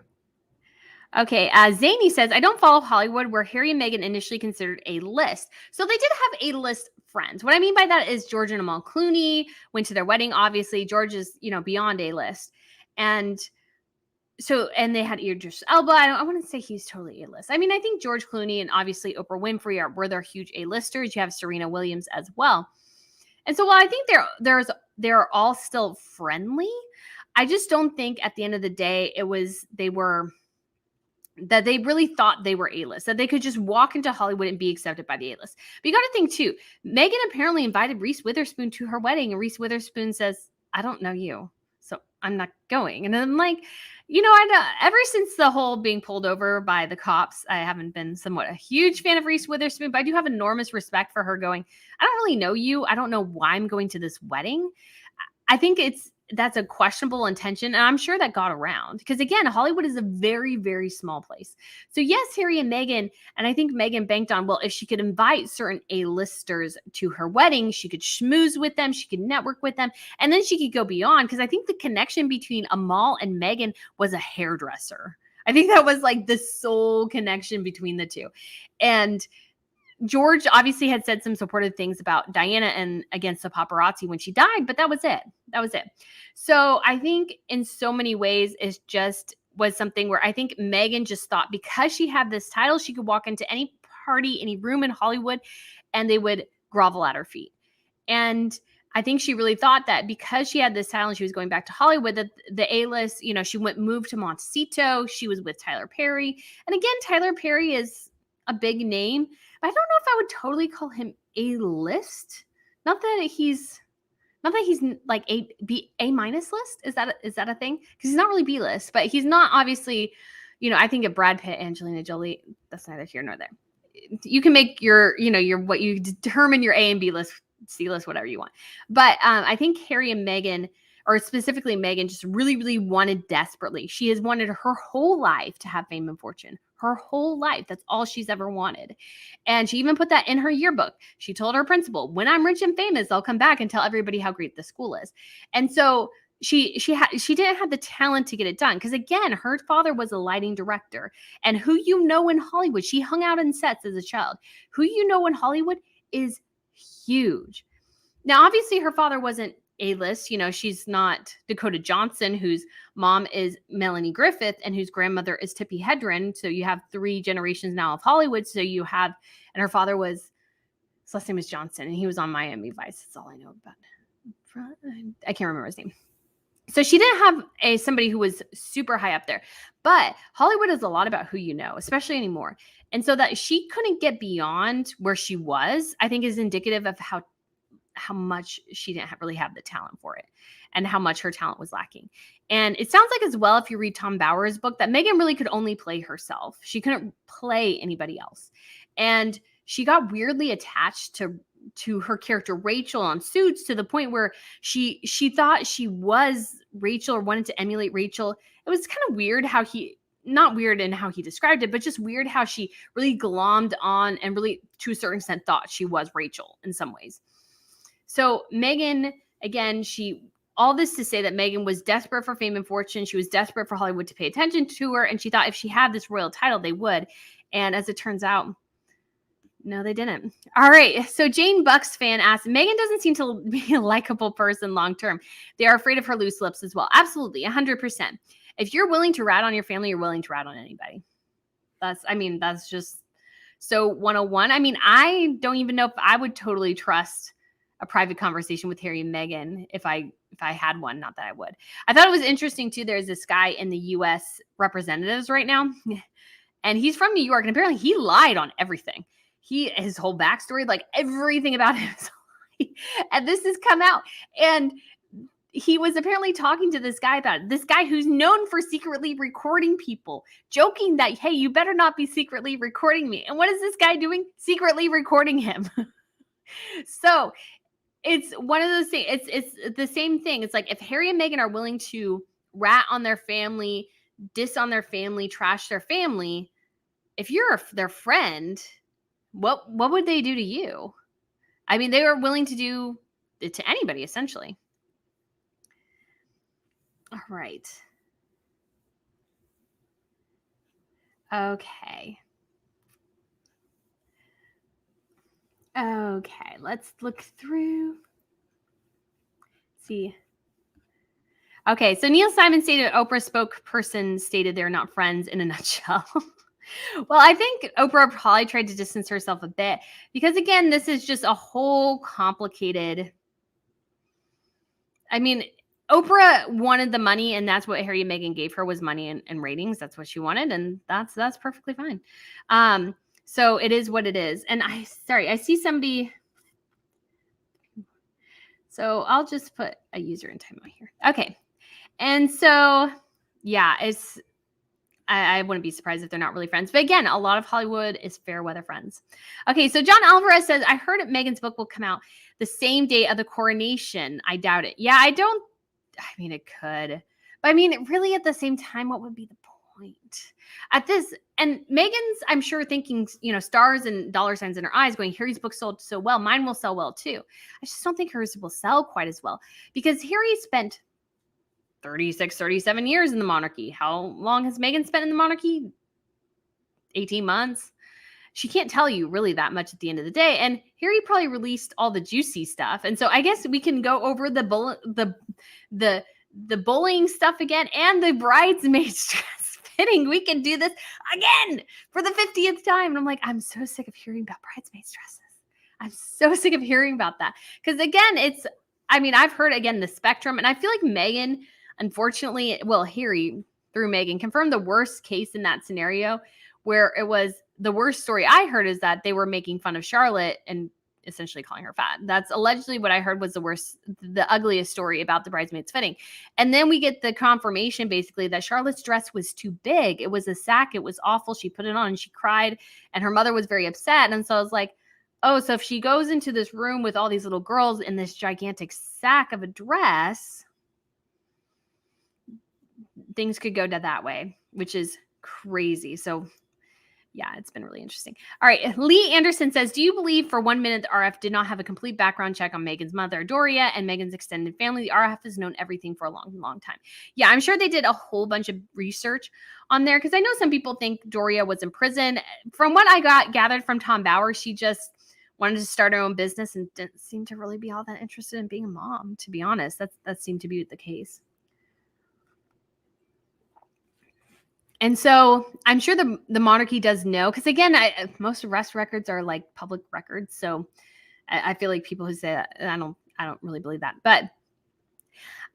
Okay. Zany says, I don't follow Hollywood, where Harry and Meghan initially considered a list. So they did have a list friends. What I mean by that is George and Amal Clooney went to their wedding. Obviously, George is, beyond A-list. And so, and they had Idris Elba. I want to say he's totally A-list. I mean, I think George Clooney and obviously Oprah Winfrey were their huge A-listers. You have Serena Williams as well. And so while I think they're all still friendly, I just don't think at the end of the day that they really thought they were A-list, that they could just walk into Hollywood and be accepted by the A-list. But you got to think too, Meghan apparently invited Reese Witherspoon to her wedding, and Reese Witherspoon says, I don't know you, so I'm not going. And I'm like, ever since the whole being pulled over by the cops, I haven't been somewhat a huge fan of Reese Witherspoon, but I do have enormous respect for her going, I don't really know you. I don't know why I'm going to this wedding. I think that's a questionable intention. And I'm sure that got around because, again, Hollywood is a very, very small place. So yes, Harry and Meghan, and I think Meghan banked on, well, if she could invite certain A-listers to her wedding, she could schmooze with them, she could network with them, and then she could go beyond. Because I think the connection between Amal and Meghan was a hairdresser. I think that was like the sole connection between the two. And George obviously had said some supportive things about Diana and against the paparazzi when she died, but that was it. That was it. So I think in so many ways it just was something where I think Meghan just thought because she had this title, she could walk into any party, any room in Hollywood, and they would grovel at her feet. And I think she really thought that because she had this title and she was going back to Hollywood, that the A-list, she moved to Montecito. She was with Tyler Perry. And again, Tyler Perry is a big name. But I don't know if I would totally call him A-list. Not that he's like A minus list. Is that a thing? Because he's not really B list, but he's not obviously. I think of Brad Pitt, Angelina Jolie. That's neither here nor there. You can make your what you determine your A and B list, C list, whatever you want. But I think Harry and Meghan, or specifically Meghan, just really, really wanted desperately. She has wanted her whole life to have fame and fortune. Her whole life. That's all she's ever wanted. And she even put that in her yearbook. She told her principal, when I'm rich and famous, I'll come back and tell everybody how great the school is. And so she didn't have the talent to get it done. Because again, her father was a lighting director. And who in Hollywood, she hung out in sets as a child. Who in Hollywood is huge. Now, obviously, her father wasn't A-list. She's not Dakota Johnson, whose mom is Melanie Griffith and whose grandmother is Tippi Hedren. So you have 3 generations now of Hollywood. So you have, and her father his last name was Johnson, and he was on Miami Vice. That's all I know about. I can't remember his name. So she didn't have somebody who was super high up there. But Hollywood is a lot about who you know, especially anymore. And so that she couldn't get beyond where she was, I think is indicative of how much she didn't really have the talent for it and how much her talent was lacking. And it sounds like as well, if you read Tom Bower's book, that Meghan really could only play herself. She couldn't play anybody else. And she got weirdly attached to her character Rachel on Suits to the point where she thought she was Rachel or wanted to emulate Rachel. It was kind of weird how not weird in how he described it, but just weird how she really glommed on and really to a certain extent thought she was Rachel in some ways. So Meghan, again, all this to say that Meghan was desperate for fame and fortune. She was desperate for Hollywood to pay attention to her. And she thought if she had this royal title, they would. And as it turns out, no, they didn't. All right. So Jane Bucks fan asks, Meghan doesn't seem to be a likable person long-term. They are afraid of her loose lips as well. Absolutely. 100%. If you're willing to rat on your family, you're willing to rat on anybody. That's just so 101. I don't even know if I would totally trust a private conversation with Harry and Meghan if I had one. Not that I would. I thought it was interesting too. There's this guy in the U.S. representatives right now, and he's from New York, and apparently he lied on everything. His whole backstory, like everything about him, and this has come out. And he was apparently talking to this guy about it. This guy who's known for secretly recording people, joking that, hey, you better not be secretly recording me. And what is this guy doing? Secretly recording him. So it's one of those things. It's the same thing. It's like if Harry and Meghan are willing to rat on their family, diss on their family, trash their family, if you're their friend, what would they do to you? They were willing to do it to anybody, essentially. All right. Okay. Okay, let's look through. See. Okay, so Neil Simon stated Oprah spokesperson stated they're not friends in a nutshell. Well, I think Oprah probably tried to distance herself a bit because, again, this is just a whole complicated. I mean, Oprah wanted the money, and that's what Harry and Meghan gave her was money and ratings. That's what she wanted, and that's perfectly fine. So it is what it is. And I see somebody. So I'll just put a user in timeout here. Okay, and so yeah, it's. I wouldn't be surprised if they're not really friends. But again, a lot of Hollywood is fair weather friends. Okay, so John Alvarez says, I heard Meghan's book will come out the same day of the coronation. I doubt it. Yeah, I mean, it could. But I mean, really at the same time, what would be the point? At this, and Meghan's, I'm sure, thinking, stars and dollar signs in her eyes, going, Harry's book sold so well, mine will sell well too. I just don't think hers will sell quite as well because Harry spent 36, 37 years in the monarchy. How long has Meghan spent in the monarchy? 18 months. She can't tell you really that much at the end of the day. And Harry probably released all the juicy stuff. And so I guess we can go over the bullying stuff again and the bridesmaids dress fitting. We can do this again for the 50th time. And I'm like, I'm so sick of hearing about bridesmaids dresses. I'm so sick of hearing about that. Because again, I've heard again the spectrum, and I feel like Meghan, unfortunately, Harry through Meghan confirmed the worst case in that scenario, where it was the worst story I heard is that they were making fun of Charlotte and essentially calling her fat. That's allegedly what I heard was the ugliest story about the bridesmaids fitting. And then we get the confirmation basically that Charlotte's dress was too big. It was a sack. It was awful. She put it on and she cried, and her mother was very upset. And so I was like, oh, so if she goes into this room with all these little girls in this gigantic sack of a dress, things could go that way, which is crazy. So yeah, it's been really interesting. All right. Lee Anderson says, do you believe for 1 minute the RF did not have a complete background check on Meghan's mother, Doria, and Meghan's extended family? The RF has known everything for a long, long time. Yeah, I'm sure they did a whole bunch of research on there because I know some people think Doria was in prison. From what I gathered from Tom Bauer, she just wanted to start her own business and didn't seem to really be all that interested in being a mom, to be honest. That seemed to be the case. And so I'm sure the monarchy does know, because again, most arrest records are like public records. So I feel like people who say that, I don't really believe that, but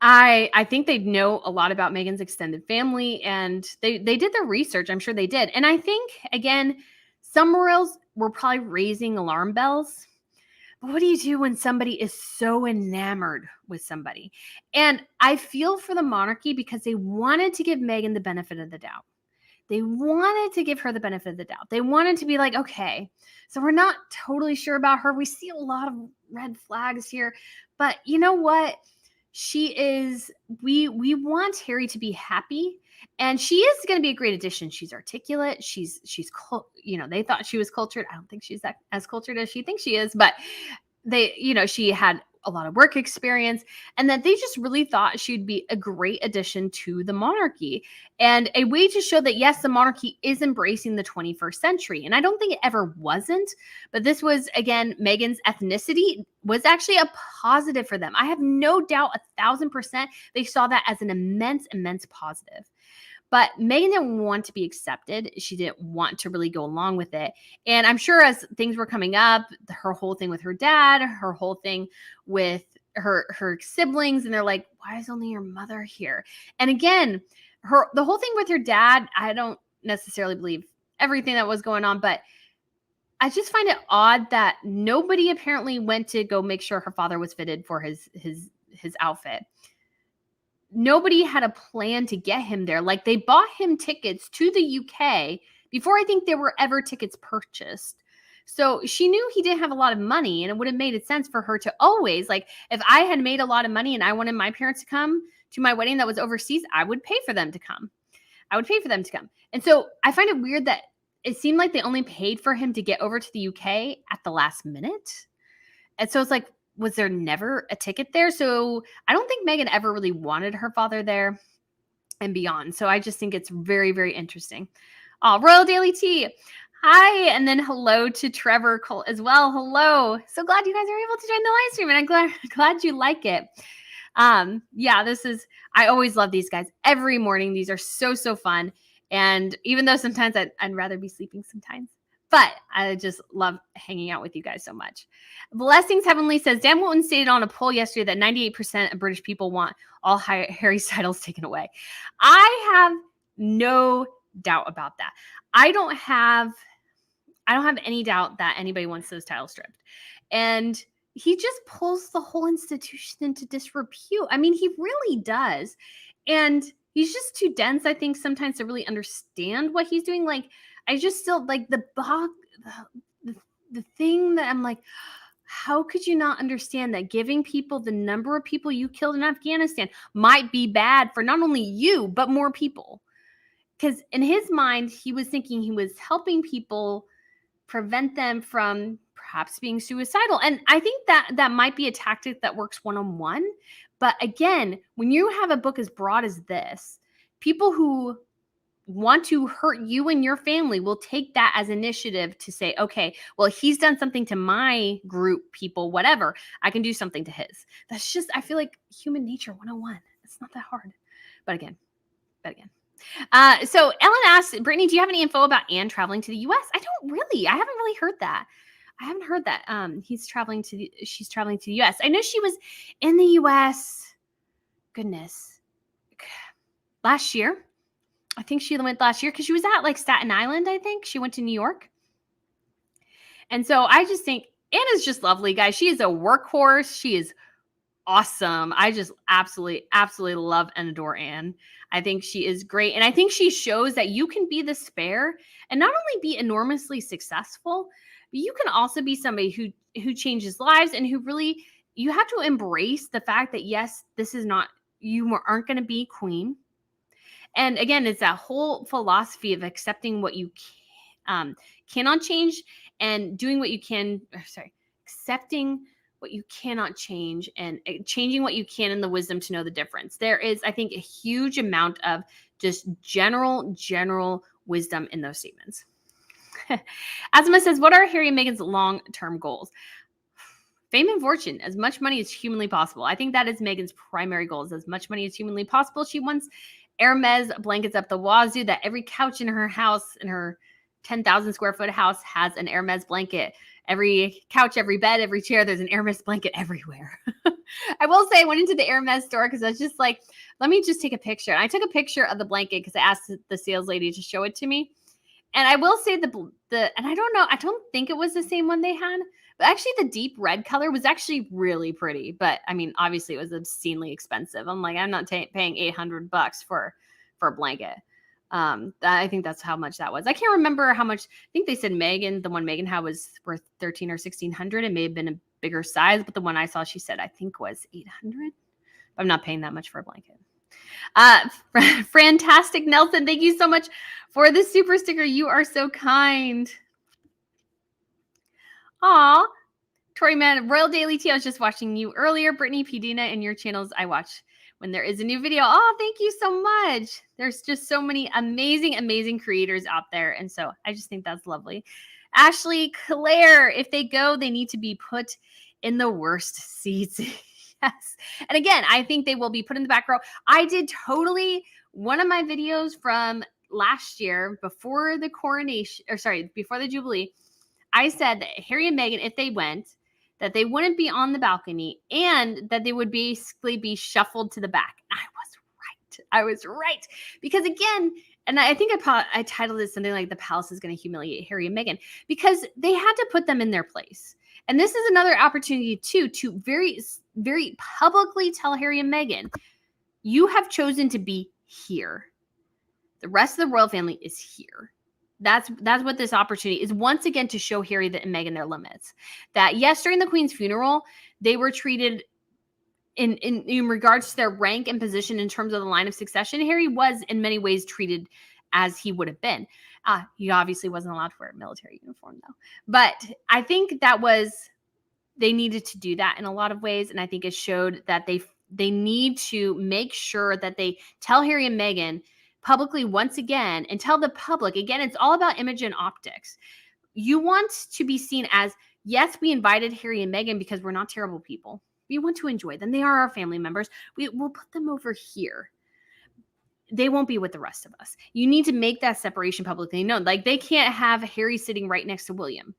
I think they know a lot about Meghan's extended family, and they did their research. I'm sure they did. And I think again, some royals were probably raising alarm bells. But what do you do when somebody is so enamored with somebody? And I feel for the monarchy because they wanted to give Meghan the benefit of the doubt. They wanted to give her the benefit of the doubt. They wanted to be like, okay, so we're not totally sure about her. We see a lot of red flags here, but you know what? We want Harry to be happy, and she is going to be a great addition. She's articulate. They thought she was cultured. I don't think she's as cultured as she thinks she is, but she had a lot of work experience, and that they just really thought she'd be a great addition to the monarchy and a way to show that, yes, the monarchy is embracing the 21st century. And I don't think it ever wasn't, but this was, again, Meghan's ethnicity was actually a positive for them. I have no doubt 1,000% they saw that as an immense, immense positive. But Meghan didn't want to be accepted. She didn't want to really go along with it. And I'm sure as things were coming up, her whole thing with her dad, her whole thing with her siblings, and they're like, why is only your mother here? And again, the whole thing with her dad, I don't necessarily believe everything that was going on, but I just find it odd that nobody apparently went to go make sure her father was fitted for his outfit. Nobody had a plan to get him there. Like, they bought him tickets to the UK before I think there were ever tickets purchased. So she knew he didn't have a lot of money, and it would have made sense for her to always, like, if I had made a lot of money and I wanted my parents to come to my wedding that was overseas, I would pay for them to come. And so I find it weird that it seemed like they only paid for him to get over to the UK at the last minute. And so it's like, was there never a ticket there? So I don't think Meghan ever really wanted her father there and beyond. So I just think it's very, very interesting. Royal Daily Tea. Hi, and then hello to Trevor Cole as well. Hello. So glad you guys are able to join the live stream, and I'm glad you like it. Yeah, I always love these guys every morning. These are so fun. And even though sometimes I'd rather be sleeping sometimes, but I just love hanging out with you guys so much. Blessings Heavenly says, Dan Wilton stated on a poll yesterday that 98% of British people want all Harry's titles taken away. I have no doubt about that. I don't have any doubt that anybody wants those titles stripped. And he just pulls the whole institution into disrepute. I mean, he really does. And he's just too dense, I think, sometimes to really understand what he's doing. Like, I just still like the thing that I'm like, how could you not understand that giving people the number of people you killed in Afghanistan might be bad for not only you, but more people? Because in his mind, he was thinking he was helping people prevent them from perhaps being suicidal. And I think that might be a tactic that works one-on-one. But again, when you have a book as broad as this, people who want to hurt you and your family will take that as initiative to say, okay, well, he's done something to my group, people, whatever. I can do something to his. That's just, I feel like human nature 101. It's not that hard. But again. So Ellen asked, Brittany, do you have any info about Anne traveling to the U.S.? I haven't really heard that. I haven't heard that. She's traveling to the U.S. I know she was in the U.S. Goodness, last year. I think she went last year because she was at like Staten Island. I think she went to New York. And so I just think Anne is just lovely, guys. She is a workhorse. She is awesome. I just absolutely love and adore Anne. I think she is great. And I think she shows that you can be the spare and not only be enormously successful, but you can also be somebody who changes lives and who really, you have to embrace the fact that, yes, this is not, you aren't going to be queen. And again, it's that whole philosophy of accepting what you cannot change and doing what you can, accepting what you cannot change and changing what you can in the wisdom to know the difference. There is, I think, a huge amount of just general wisdom in those statements. Asma says, what are Harry and Meghan's long-term goals? Fame and fortune, as much money as humanly possible. I think that is Meghan's primary goal, is as much money as humanly possible. She wants Hermes blankets up the wazoo, that every couch in her house, in her 10,000 square foot house, has an Hermes blanket. Every couch, every bed, every chair, there's an Hermes blanket everywhere. I will say I went into the Hermes store because I was just like, let me just take a picture. And I took a picture of the blanket because I asked the sales lady to show it to me. And I will say and I don't know, I don't think it was the same one they had, but actually the deep red color was actually really pretty. But I mean, obviously it was obscenely expensive. I'm like, I'm not paying $800 for a blanket. I think that's how much that was. I can't remember how much. I think they said the one Meghan had was worth $1,300 or $1,600. It may have been a bigger size, but the one I saw, she said, I think was $800. I'm not paying that much for a blanket. Fantastic Nelson, thank you so much for the super sticker. You are so kind. Aw, Tori Man, Royal Daily Tea. I was just watching you earlier, Brittany, Dina, and your channels. I watch when there is a new video. Oh, thank you so much. There's just so many amazing creators out there. And so I just think that's lovely. Ashley, Claire, if they go, they need to be put in the worst seats. Yes. And again, I think they will be put in the back row. I did totally one of my videos from last year before the before the Jubilee. I said that Harry and Meghan, if they went, that they wouldn't be on the balcony and that they would basically be shuffled to the back. I was right. Because again, and I think I titled it something like The Palace is going to humiliate Harry and Meghan, because they had to put them in their place. And this is another opportunity too, to very, very publicly tell Harry and Meghan, you have chosen to be here. The rest of the royal family is here. That's what this opportunity is, once again, to show Harry and Meghan their limits. That yes, during the Queen's funeral, they were treated in regards to their rank and position in terms of the line of succession. Harry was in many ways treated as he would have been. He obviously wasn't allowed to wear a military uniform though. But I think they needed to do that in a lot of ways. And I think it showed that they need to make sure that they tell Harry and Meghan publicly once again and tell the public, again, it's all about image and optics. You want to be seen as, yes, we invited Harry and Meghan because we're not terrible people. We want to enjoy them. They are our family members. We'll put them over here. They won't be with the rest of us. You need to make that separation publicly known. Like, they can't have Harry sitting right next to William.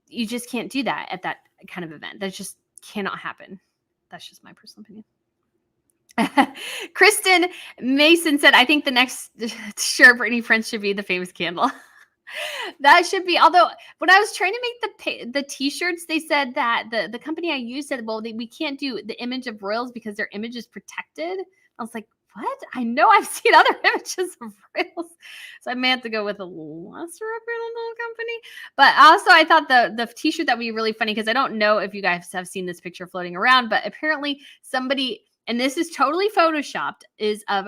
You just can't do that at that kind of event. That just cannot happen. That's just my personal opinion. Kristen Mason said, I think the next shirt Brittany Prince should be the famous candle. That should be, although when I was trying to make the t-shirts, they said that the company I used said, well, we can't do the image of royals because their image is protected. I was like, what? I know I've seen other images of royals. So I may have to go with a lesser reputable company. But also I thought the t-shirt that would be really funny, because I don't know if you guys have seen this picture floating around, but apparently somebody, and this is totally photoshopped, is of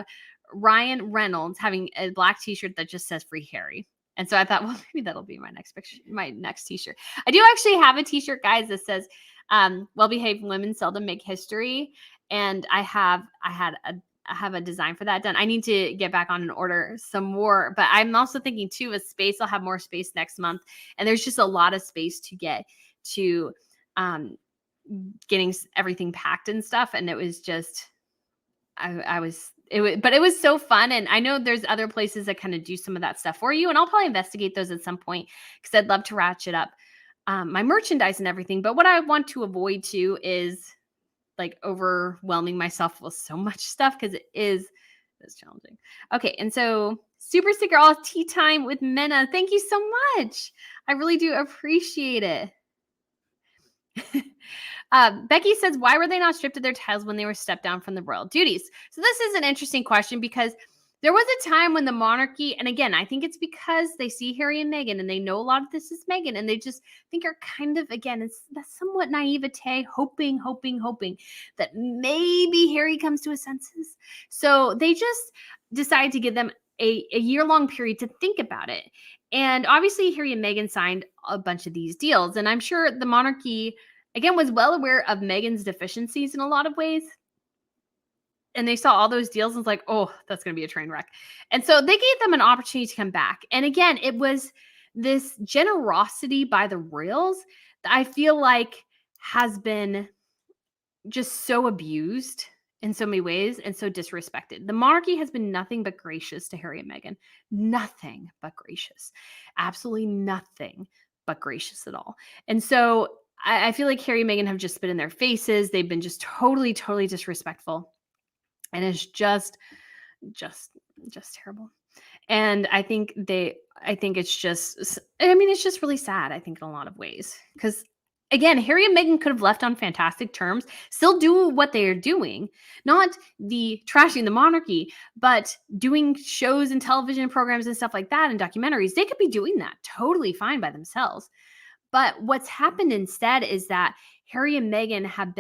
Ryan Reynolds having a black t-shirt that just says Free Harry. And so I thought, well, maybe that'll be my next picture, my next t-shirt. I do actually have a t-shirt, guys, that says, well-behaved women seldom make history. And I have a design for that done. I need to get back on and order some more, but I'm also thinking too, with space, I'll have more space next month. And there's just a lot of space to get to getting everything packed and stuff. And it was just, but it was so fun. And I know there's other places that kind of do some of that stuff for you. And I'll probably investigate those at some point, because I'd love to ratchet up my merchandise and everything. But what I want to avoid too is like overwhelming myself with so much stuff, because it's challenging. Okay. And so super sticker, all tea time with Mena. Thank you so much. I really do appreciate it. Becky says, why were they not stripped of their titles when they were stepped down from the royal duties? So this is an interesting question, because there was a time when the monarchy, and again, I think it's because they see Harry and Meghan and they know a lot of this is Meghan, and they just think are kind of, again, it's that somewhat naivete, hoping that maybe Harry comes to his senses. So they just decided to give them a year-long period to think about it. And obviously Harry and Meghan signed a bunch of these deals, and I'm sure the monarchy, again, was well aware of Meghan's deficiencies in a lot of ways. And they saw all those deals and was like, oh, that's going to be a train wreck. And so they gave them an opportunity to come back. And again, it was this generosity by the royals that I feel like has been just so abused in so many ways and so disrespected. The monarchy has been nothing but gracious to Harry and Meghan. Nothing but gracious. Absolutely nothing but gracious at all. And so I feel like Harry and Meghan have just spit in their faces. They've been just totally disrespectful. And it's just terrible. And I think it's just really sad, I think, in a lot of ways. Because again, Harry and Meghan could have left on fantastic terms, still do what they are doing, not the trashing the monarchy, but doing shows and television programs and stuff like that and documentaries. They could be doing that totally fine by themselves. But what's happened instead is that Harry and Meghan have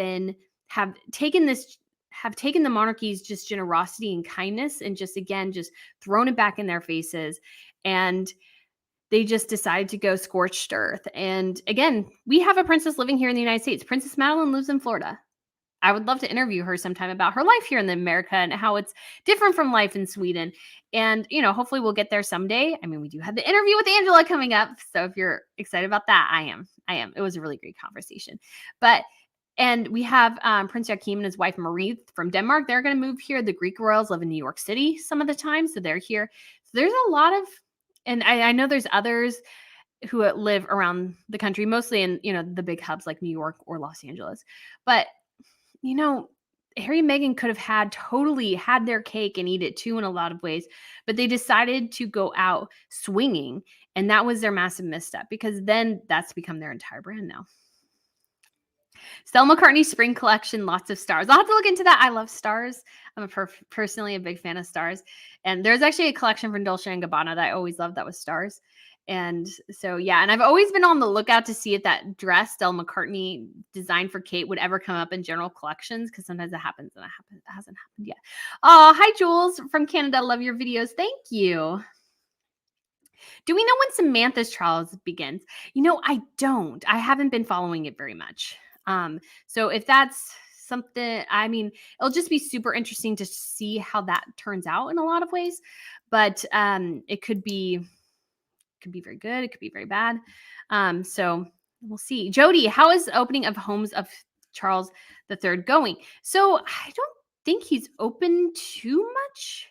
taken the monarchy's just generosity and kindness and just thrown it back in their faces. And they just decided to go scorched earth. And again, we have a princess living here in the United States. Princess Madeline lives in Florida. I would love to interview her sometime about her life here in America and how it's different from life in Sweden. And, hopefully we'll get there someday. I mean, we do have the interview with Angela coming up. So if you're excited about that, I am. It was a really great conversation. And we have Prince Joachim and his wife Marie from Denmark. They're going to move here. The Greek royals live in New York City some of the time, so they're here. So there's a lot of, and I know there's others who live around the country, mostly in the big hubs like New York or Los Angeles. But Harry and Meghan could have totally had their cake and eat it too in a lot of ways, but they decided to go out swinging, and that was their massive misstep, because then that's become their entire brand now. Stella McCartney spring collection, lots of stars. I'll have to look into that. I love stars. I'm personally a big fan of stars. And there's actually a collection from Dolce & Gabbana that I always loved that was stars. And so, yeah. And I've always been on the lookout to see if that dress Stella McCartney designed for Kate would ever come up in general collections, because sometimes it happens and it hasn't happened yet. Oh, hi, Jules from Canada. Love your videos. Thank you. Do we know when Samantha's trials begins? I don't. I haven't been following it very much. So if that's something, I mean, it'll just be super interesting to see how that turns out in a lot of ways. But it could be very good. It could be very bad. So we'll see. Jody, how is the opening of Homes of Charles III going? So I don't think he's open too much.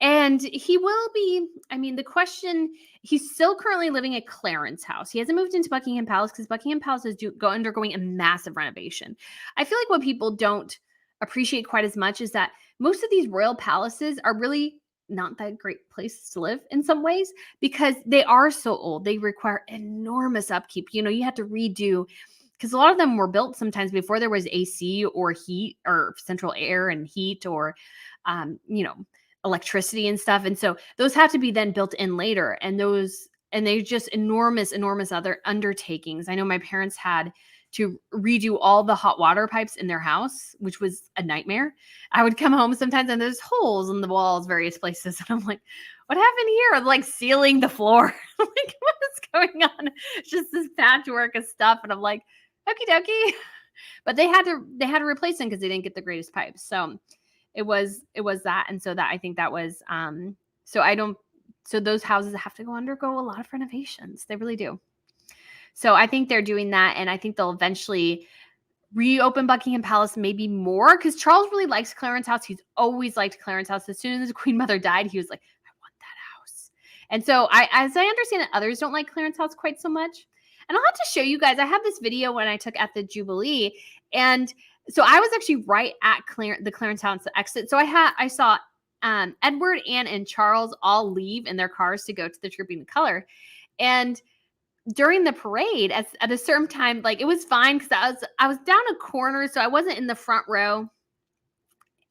And he will be, I mean, the question, he's still currently living at Clarence House. He hasn't moved into Buckingham Palace because Buckingham Palace is undergoing a massive renovation. I feel like what people don't appreciate quite as much is that most of these royal palaces are really not that great places to live in some ways because they are so old. They require enormous upkeep. You know, you have to redo, because a lot of them were built sometimes before there was AC or heat or central air and heat or, you know, electricity and stuff. And so those have to be then built in later. And they're just enormous other undertakings. I know my parents had to redo all the hot water pipes in their house, which was a nightmare. I would come home sometimes and there's holes in the walls, various places. And I'm like, what happened here? Like sealing the floor. I'm like, what is going on? It's just this patchwork of stuff. And I'm like, okie dokie. But they had to replace them because they didn't get the greatest pipes. So it was that. And so that, I think that was, so those houses have to undergo a lot of renovations. They really do. So I think they're doing that. And I think they'll eventually reopen Buckingham Palace maybe more because Charles really likes Clarence House. He's always liked Clarence House. As soon as the Queen Mother died, he was like, I want that house. And so as I understand it, others don't like Clarence House quite so much. And I'll have to show you guys, I have this video when I took at the Jubilee. And so I was actually right at the Clarence House exit. So I saw Edward, Anne, and Charles all leave in their cars to go to the Trooping the Color. And during the parade, at a certain time, like it was fine because I was down a corner, so I wasn't in the front row.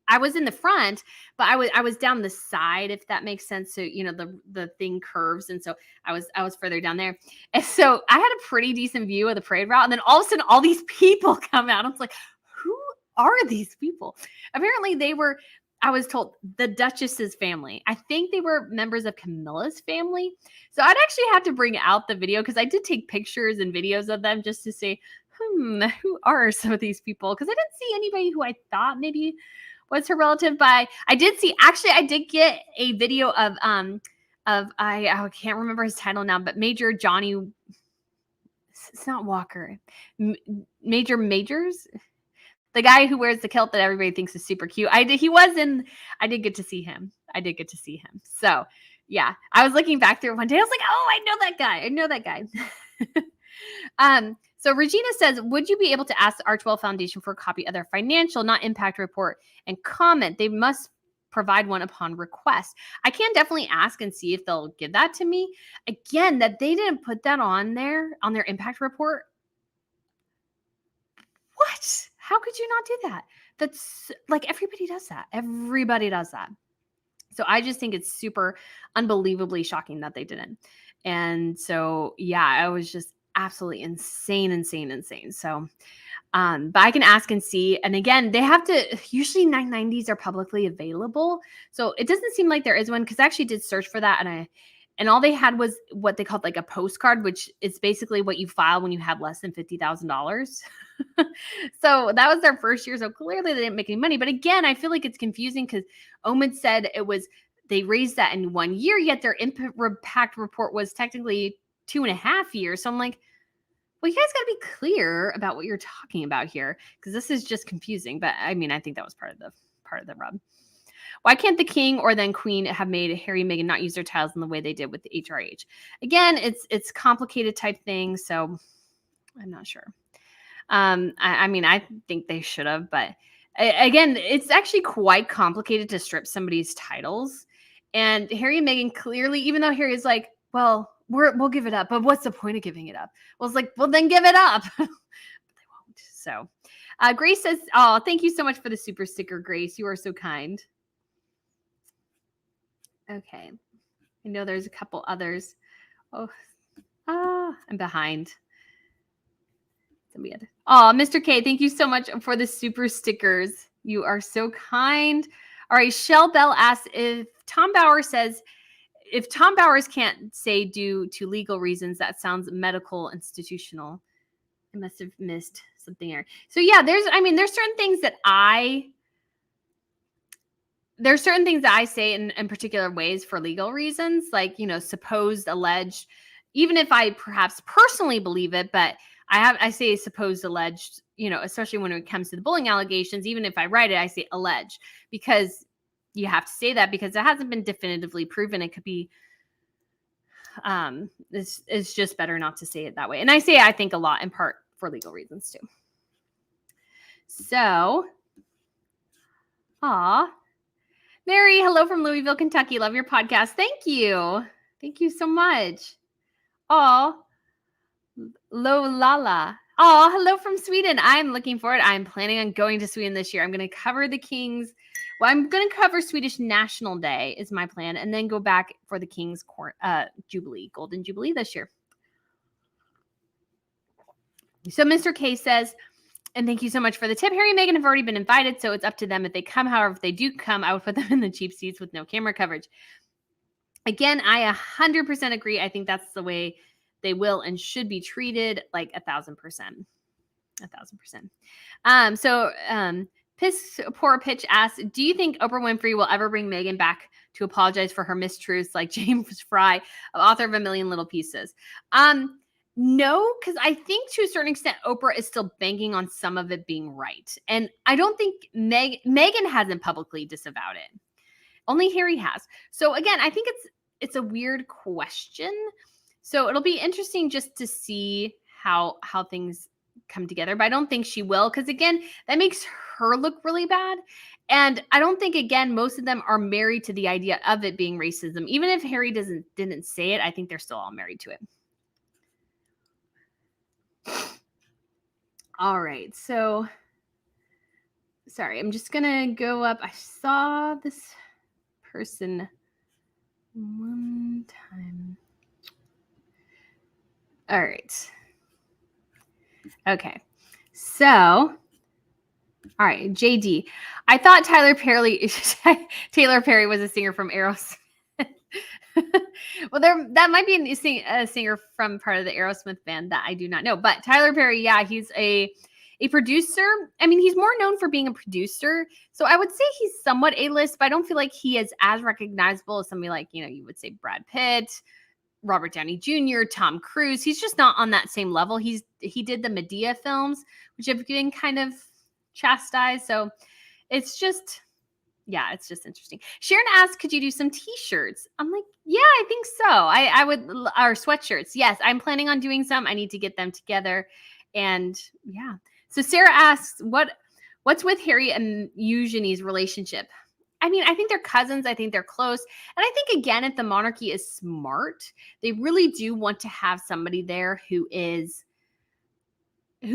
I was in the front, but I was down the side, if that makes sense. So, you know, the thing curves. And so I was further down there. And so I had a pretty decent view of the parade route. And then all of a sudden, all these people come out. I was like, who are these people? Apparently they were, I was told, the Duchess's family. I think they were members of Camilla's family. So I'd actually have to bring out the video because I did take pictures and videos of them just to say, who are some of these people? Because I didn't see anybody who I thought maybe was her relative. But I did get a video of I can't remember his title now, but Major Johnny, it's not Walker, Major Majors, the guy who wears the kilt that everybody thinks is super cute. I did get to see him. So yeah, I was looking back through it one day. I was like, oh, I know that guy. So Regina says, would you be able to ask the Archwell Foundation for a copy of their financial, not impact report, and comment? They must provide one upon request. I can definitely ask and see if they'll give that to me. Again, that they didn't put that on their impact report. What? How could you not do that? That's like, everybody does that. So I just think it's super unbelievably shocking that they didn't. And so, yeah, I was just absolutely insane. So, but I can ask and see. And again, they have to, usually 990s are publicly available. So it doesn't seem like there is one, because I actually did search for that. And all they had was what they called like a postcard, which is basically what you file when you have less than $50,000. So that was their first year. So clearly they didn't make any money. But again, I feel like it's confusing because Omid said they raised that in 1 year, yet their impact report was technically 2.5 years. So I'm like, well, you guys got to be clear about what you're talking about here, because this is just confusing. But I mean, I think that was part of the rub. Why can't the king or then queen have made Harry and Meghan not use their titles in the way they did with the HRH? Again, it's complicated type thing, so I'm not sure. I mean, I think they should have, but again, it's actually quite complicated to strip somebody's titles. And Harry and Meghan clearly, even though Harry's like, well, we'll give it up, but what's the point of giving it up? Well, it's like, well, then give it up. But they won't. So Grace says, oh, thank you so much for the super sticker, Grace. You are so kind. Okay. I know there's a couple others. Oh, I'm behind. Oh, Mr. K, thank you so much for the super stickers. You are so kind. All right. Shell Bell asks if Tom Bowers can't say due to legal reasons, that sounds medical institutional. I must have missed something here. So yeah, there's certain things that I say in particular ways for legal reasons, like, supposed, alleged, even if I perhaps personally believe it, but I say supposed, alleged, especially when it comes to the bullying allegations, even if I write it, I say alleged, because you have to say that because it hasn't been definitively proven. It could be, it's just better not to say it that way. And I say, I think, a lot in part for legal reasons too. So, Mary, hello from Louisville, Kentucky. Love your podcast. Thank you. Thank you so much. Lolala. Hello from Sweden. I'm looking forward. I'm planning on going to Sweden this year. I'm going to cover the Kings. Well, I'm going to cover Swedish National Day is my plan, and then go back for the King's Jubilee, Golden Jubilee this year. So Mr. K says, and thank you so much for the tip. Harry and Meghan have already been invited, so it's up to them if they come. However, if they do come, I would put them in the cheap seats with no camera coverage. Again, I 100% agree. I think that's the way they will and should be treated, like 1,000%. 1,000%. Piss Poor Pitch asks, do you think Oprah Winfrey will ever bring Meghan back to apologize for her mistruths like James Fry, author of A Million Little Pieces? No, because I think to a certain extent, Oprah is still banking on some of it being right. And I don't think Meghan hasn't publicly disavowed it. Only Harry has. So again, I think it's a weird question. So it'll be interesting just to see how things come together. But I don't think she will, because again, that makes her look really bad. And I don't think, again, most of them are married to the idea of it being racism. Even if Harry didn't say it, I think they're still all married to it. All right. So, sorry, I'm just going to go up. I saw this person one time. All right. Okay. So, all right, JD. I thought Taylor Perry was a singer from Aerosmith. Well, that might be a singer from part of the Aerosmith band that I do not know. But Tyler Perry, yeah, he's a producer. I mean, he's more known for being a producer. So I would say he's somewhat A-list, but I don't feel like he is as recognizable as somebody like, you would say Brad Pitt, Robert Downey Jr., Tom Cruise. He's just not on that same level. He did the Medea films, which have been kind of chastised. So it's just interesting. Sharon asked, could you do some t-shirts? I'm like, yeah, I think so. I would, or sweatshirts. Yes, I'm planning on doing some. I need to get them together. And yeah. So Sarah asks, what's with Harry and Eugenie's relationship? I mean, I think they're cousins. I think they're close. And I think, again, if the monarchy is smart, they really do want to have somebody there who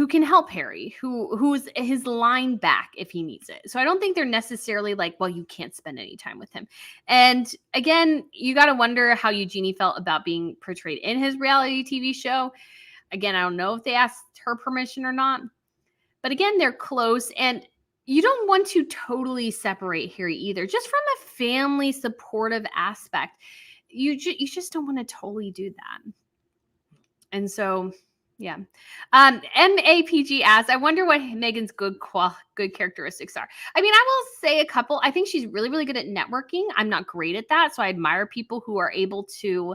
can help Harry, who's his line back if he needs it. So I don't think they're necessarily like, well, you can't spend any time with him. And again, you got to wonder how Eugenie felt about being portrayed in his reality TV show. Again, I don't know if they asked her permission or not. But again, they're close, and you don't want to totally separate Harry either. Just from a family supportive aspect, you just don't want to totally do that. And so, yeah. MAPG asks, I wonder what Meghan's good characteristics are. I mean, I will say a couple. I think she's really, really good at networking. I'm not great at that. So I admire people who are able to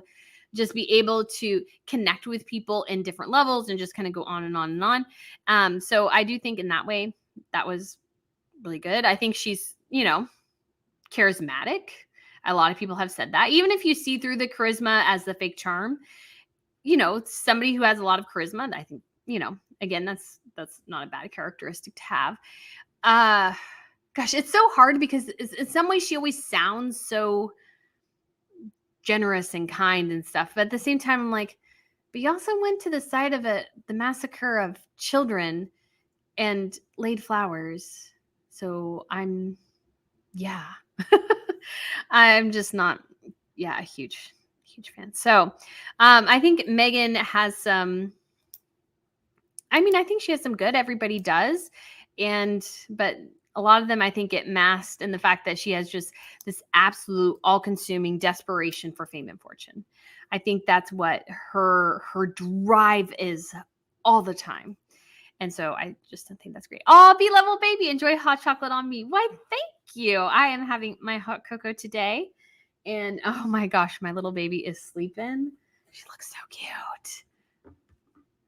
just be able to connect with people in different levels and just kind of go on and on and on. So I do think in that way, that was really good. I think she's, charismatic. A lot of people have said that. Even if you see through the charisma as the fake charm, somebody who has a lot of charisma, I think, again, that's not a bad characteristic to have. Gosh, it's so hard because in some ways she always sounds so generous and kind and stuff. But at the same time, I'm like, but you also went to the site of the massacre of children and laid flowers. So I'm just not, a huge fan. So I think Meghan has some, I think she has some good, everybody does. But a lot of them, I think, get masked in the fact that she has just this absolute all-consuming desperation for fame and fortune. I think that's what her drive is all the time. And so I just think that's great. Oh, B-level baby, enjoy hot chocolate on me. Why, thank you. I am having my hot cocoa today. And oh my gosh, my little baby is sleeping. She looks so cute.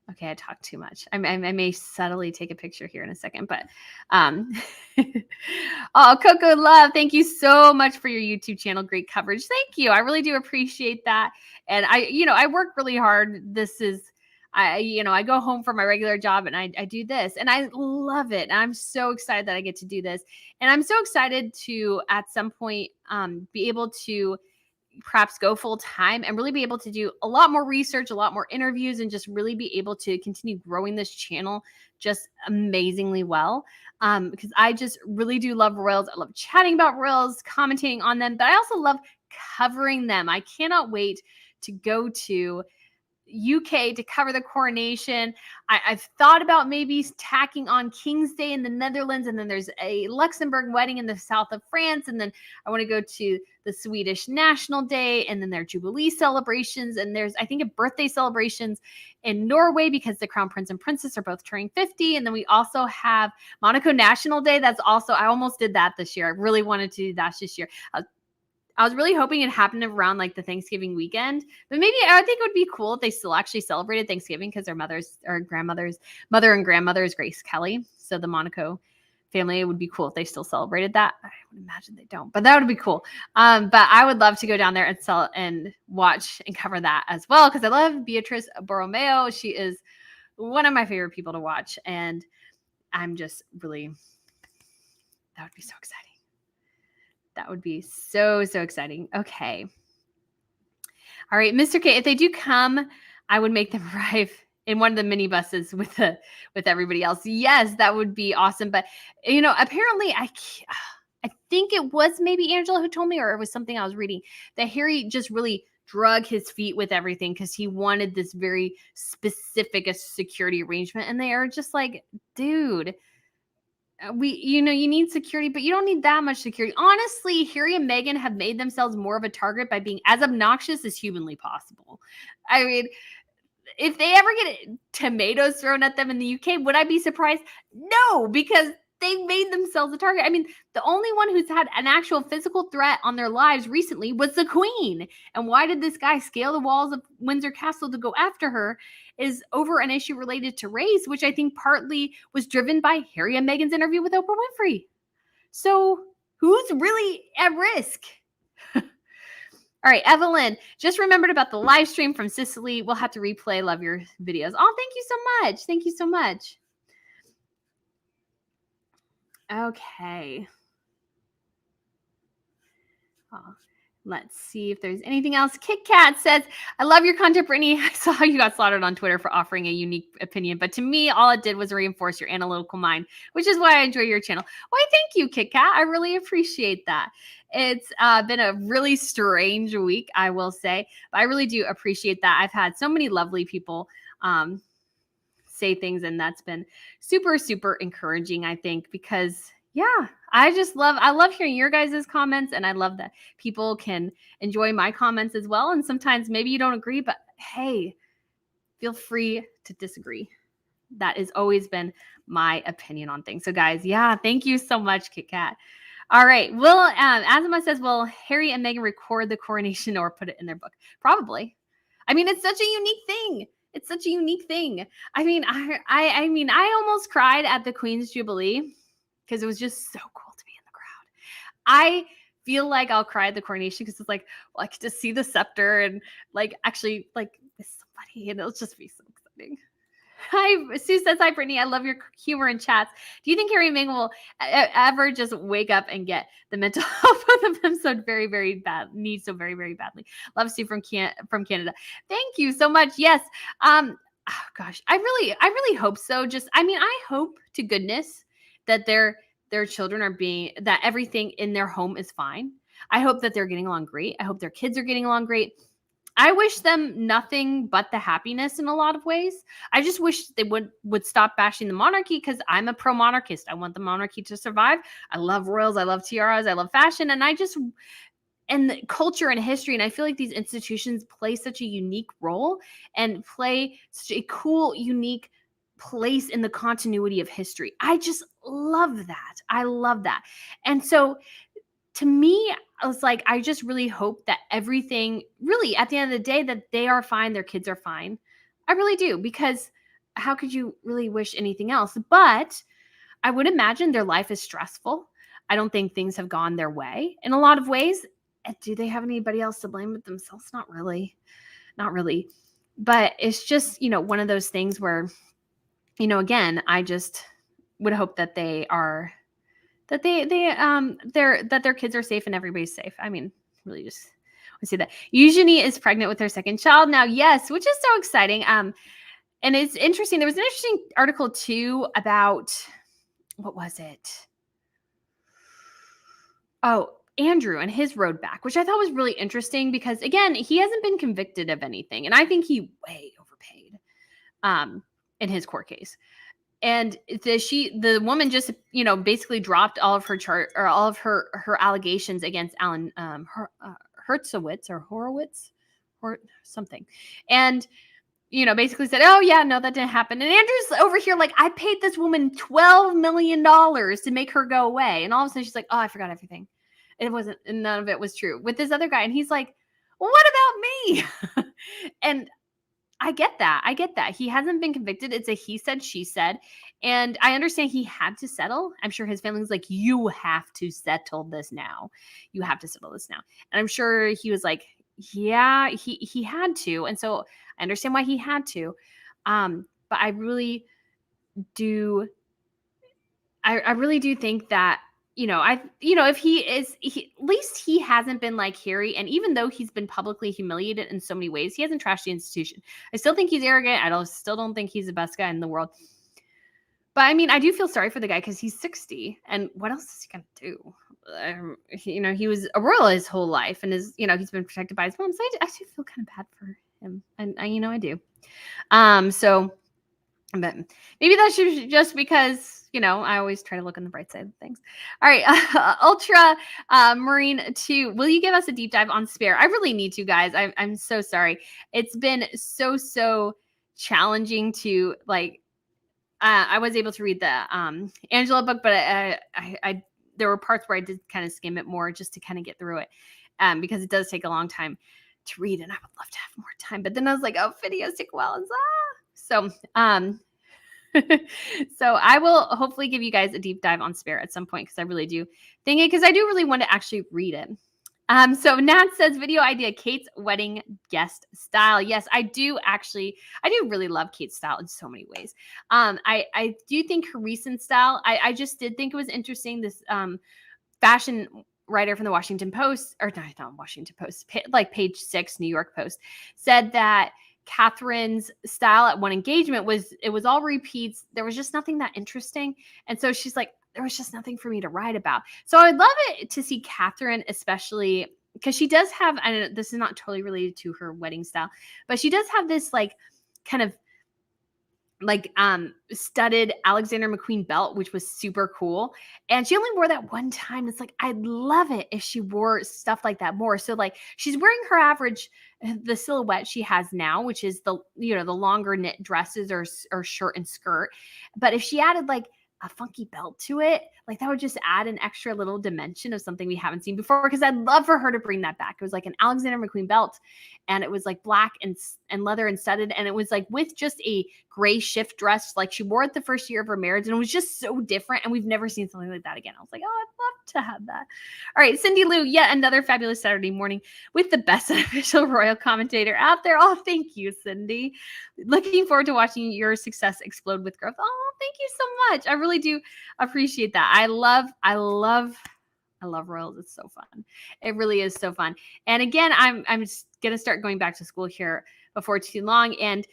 Okay, I talked too much. I may subtly take a picture here in a second, but oh, Coco Love, thank you so much for your YouTube channel. Great coverage. Thank you. I really do appreciate that. And I work really hard. I go home from my regular job and I do this and I love it. And I'm so excited that I get to do this. And I'm so excited to, at some point, be able to perhaps go full time and really be able to do a lot more research, a lot more interviews, and just really be able to continue growing this channel just amazingly well. Because I just really do love royals. I love chatting about royals, commenting on them, but I also love covering them. I cannot wait to go to UK to cover the coronation. I've thought about maybe tacking on King's Day in the Netherlands, and then there's a Luxembourg wedding in the south of France, and then I want to go to the Swedish National Day, and then their Jubilee celebrations, and there's, I think, a birthday celebrations in Norway because the Crown Prince and Princess are both turning 50, and then we also have Monaco National Day. That's also, I almost did that this year. I really wanted to do that this year. I was really hoping it happened around like the Thanksgiving weekend, but maybe I think it would be cool if they still actually celebrated Thanksgiving because their mother and grandmother is Grace Kelly. So the Monaco family, it would be cool if they still celebrated that. I would imagine they don't, but that would be cool. But I would love to go down there and watch and cover that as well because I love Beatrice Borromeo. She is one of my favorite people to watch, and I'm just really, that would be so exciting. That would be so, so exciting. Okay. All right, Mr. K, if they do come, I would make them arrive in one of the minibuses with everybody else. Yes, that would be awesome. But, apparently I think it was maybe Angela who told me, or it was something I was reading, that Harry just really drug his feet with everything because he wanted this very specific security arrangement. And they are just like, dude, you need security, but you don't need that much security. Honestly, Harry and Meghan have made themselves more of a target by being as obnoxious as humanly possible. I mean, if they ever get tomatoes thrown at them in the UK, would I be surprised? No, because they made themselves a target. I mean, the only one who's had an actual physical threat on their lives recently was the Queen. And why did this guy scale the walls of Windsor Castle to go after her is over an issue related to race, which I think partly was driven by Harry and Meghan's interview with Oprah Winfrey. So who's really at risk? All right, Evelyn, just remembered about the live stream from Sicily. We'll have to replay. Love your videos. Oh, thank you so much. Thank you so much. Okay. Oh, let's see if there's anything else. Kit Kat says, I love your content, Brittany. I saw you got slaughtered on Twitter for offering a unique opinion, but to me, all it did was reinforce your analytical mind, which is why I enjoy your channel. Why, thank you, Kit Kat. I really appreciate that. It's been a really strange week, I will say, but I really do appreciate that. I've had so many lovely people say things, and that's been super, super encouraging, I think, because I love hearing your guys' comments, and I love that people can enjoy my comments as well. And sometimes maybe you don't agree, but hey, feel free to disagree. That has always been my opinion on things. So guys, thank you so much, Kit Kat. All right. Azima says, will Harry and Meghan record the coronation or put it in their book? Probably. I mean, it's such a unique thing. It's such a unique thing. I mean, I almost cried at the Queen's Jubilee because it was just so cool to be in the crowd. I feel like I'll cry at the coronation because it's like, well, I get to see the scepter and like actually like with somebody, and it'll just be so exciting. Hi, Sue says, hi, Brittany. I love your humor and chats. Do you think Harry and Meghan will ever just wake up and get the mental health both of them so very, very very, very badly? Love Sue from Canada. Thank you so much. Yes. Oh gosh, I really hope so. I hope to goodness that their children that everything in their home is fine. I hope that they're getting along great. I hope their kids are getting along great. I wish them nothing but the happiness in a lot of ways. I just wish they would stop bashing the monarchy because I'm a pro-monarchist. I want the monarchy to survive. I love royals. I love tiaras. I love fashion. And the culture and history. And I feel like these institutions play such a unique role and play such a cool, unique place in the continuity of history. I just love that. I love that. And so to me, I was like, I just really hope that everything, really, at the end of the day, that they are fine, their kids are fine. I really do, because how could you really wish anything else? But I would imagine their life is stressful. I don't think things have gone their way in a lot of ways. And do they have anybody else to blame but themselves? Not really. Not really. But it's just, one of those things where, again, I just would hope that they are, that that their kids are safe and everybody's safe. I mean, really just want to see that. Eugenie is pregnant with her second child now. Yes, which is so exciting. And it's interesting. There was an interesting article too about, what was it? Oh, Andrew and his road back, which I thought was really interesting because, again, he hasn't been convicted of anything. And I think he way overpaid in his court case. And the woman just, basically dropped all of her all of her allegations against Alan Hertzowitz or Horowitz or something. And, basically said, oh yeah, no, that didn't happen. And Andrew's over here like, I paid this woman $12 million to make her go away. And all of a sudden she's like, oh, I forgot everything. It wasn't, and none of it was true with this other guy. And he's like, well, what about me? And I get that. He hasn't been convicted. It's a he said, she said. And I understand he had to settle. I'm sure his family was like, you have to settle this now. You have to settle this now. And I'm sure he was like, yeah, he had to. And so I understand why he had to. But I really do. I really do think that, if at least he hasn't been like Harry. And even though he's been publicly humiliated in so many ways, he hasn't trashed the institution. I still think he's arrogant. Still don't think he's the best guy in the world. But I mean, I do feel sorry for the guy because he's 60. And what else is he going to do? He was a royal his whole life and he's been protected by his mom. So I do feel kind of bad for him. And I do. But maybe that's just because, I always try to look on the bright side of things. All right. Ultra Marine 2. Will you give us a deep dive on Spare? I really need to, guys. I'm so sorry. It's been so challenging to I was able to read the Angela book, but I there were parts where I did kind of skim it more just to kind of get through it because it does take a long time to read and I would love to have more time. But then I was like, oh, videos take a while. And so so I will hopefully give you guys a deep dive on Spare at some point because I really do think it, because I do really want to actually read it. So Nat says, video idea, Kate's wedding guest style. Yes, I do really love Kate's style in so many ways. I do think her recent style, I just did think it was interesting. This fashion writer from the Washington Post, or not Washington Post, like page 6, New York Post, said that Catherine's style at one engagement was all repeats. There was just nothing that interesting. And so she's like, there was just nothing for me to write about. So I would love it to see Catherine, especially because she does have, and this is not totally related to her wedding style, but she does have this kind of studded Alexander McQueen belt, which was super cool. And she only wore that one time. It's like, I'd love it if she wore stuff like that more. So she's wearing her average, the silhouette she has now, which is the longer knit dresses or shirt and skirt. But if she added a funky belt to it, that would just add an extra little dimension of something we haven't seen before. Because I'd love for her to bring that back. It was an Alexander McQueen belt, and it was black and leather and studded, and it was with just a gray shift dress, she wore it the first year of her marriage, and it was just so different. And we've never seen something like that again. I was like, oh, I'd love to have that. All right, Cindy Lou, yet another fabulous Saturday morning with the best official royal commentator out there. Oh, thank you, Cindy. Looking forward to watching your success explode with growth. Oh, thank you so much. I really do appreciate that. I love royals. It's so fun. It really is so fun. And again, I'm going to start going back to school here before too long. And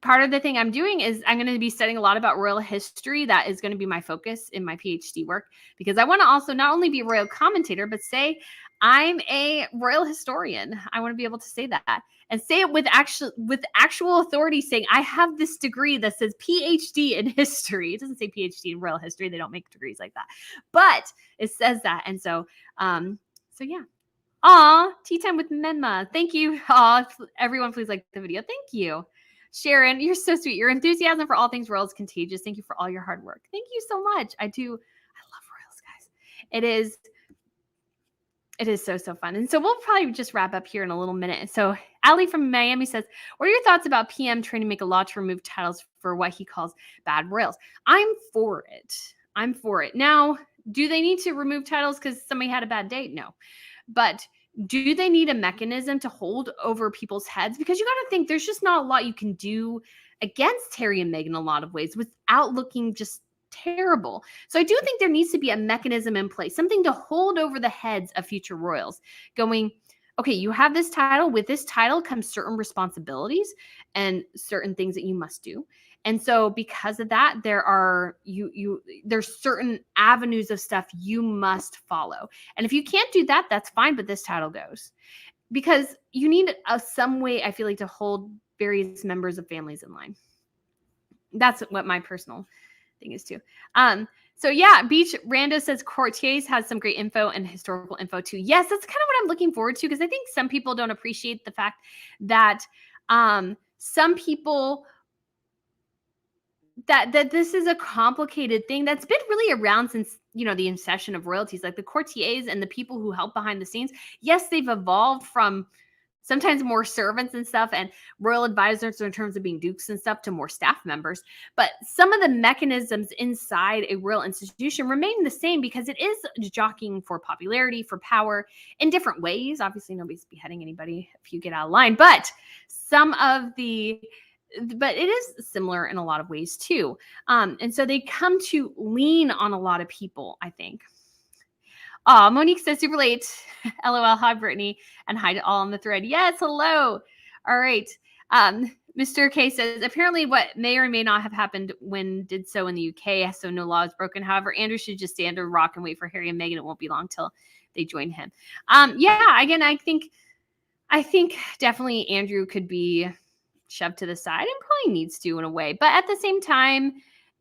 part of the thing I'm doing is I'm going to be studying a lot about royal history. That is going to be my focus in my PhD work, because I want to also not only be a royal commentator, but say I'm a royal historian. I want to be able to say that and say it with actual authority, saying I have this degree that says PhD in history. It doesn't say PhD in royal history. They don't make degrees like that, but it says that. And so yeah. Aw, tea time with Menma. Thank you. Aw, everyone, please like the video. Thank you. Sharon, you're so sweet. Your enthusiasm for all things royal is contagious. Thank you for all your hard work. Thank you so much. I love royals, guys. It is so fun. And so we'll probably just wrap up here in a little minute. So Ali from Miami says, what are your thoughts about PM trying to make a law to remove titles for what he calls bad royals? I'm for it. Now, do they need to remove titles because somebody had a bad date? No. But do they need a mechanism to hold over people's heads? Because you got to think there's just not a lot you can do against Harry and Meghan in a lot of ways without looking just terrible. So I do think there needs to be a mechanism in place, something to hold over the heads of future royals, going, okay, you have this title. With this title comes certain responsibilities and certain things that you must do. And so because of that, there's certain avenues of stuff you must follow. And if you can't do that, that's fine, but this title goes. Because you need some way, I feel like, to hold various members of families in line. That's what my personal thing is too. So yeah, Beach Rando says Courtiers has some great info and historical info too. Yes, that's kind of what I'm looking forward to, because I think some people don't appreciate the fact that some people that this is a complicated thing that's been really around since, the inception of royalties, like the courtiers and the people who help behind the scenes. Yes, they've evolved from sometimes more servants and stuff and royal advisors in terms of being dukes and stuff to more staff members. But some of the mechanisms inside a royal institution remain the same, because it is jockeying for popularity, for power in different ways. Obviously, nobody's beheading anybody if you get out of line, but but it is similar in a lot of ways too. And so they come to lean on a lot of people, I think. Monique says super late. LOL. Hi, Brittany. And hi to all on the thread. Yes, hello. All right. Mr. K says, apparently what may or may not have happened when did so in the UK, so no law is broken. However, Andrew should just stay under a rock and wait for Harry and Meghan. It won't be long till they join him. Yeah, again, I think definitely Andrew could be shoved to the side, and probably needs to in a way. But at the same time,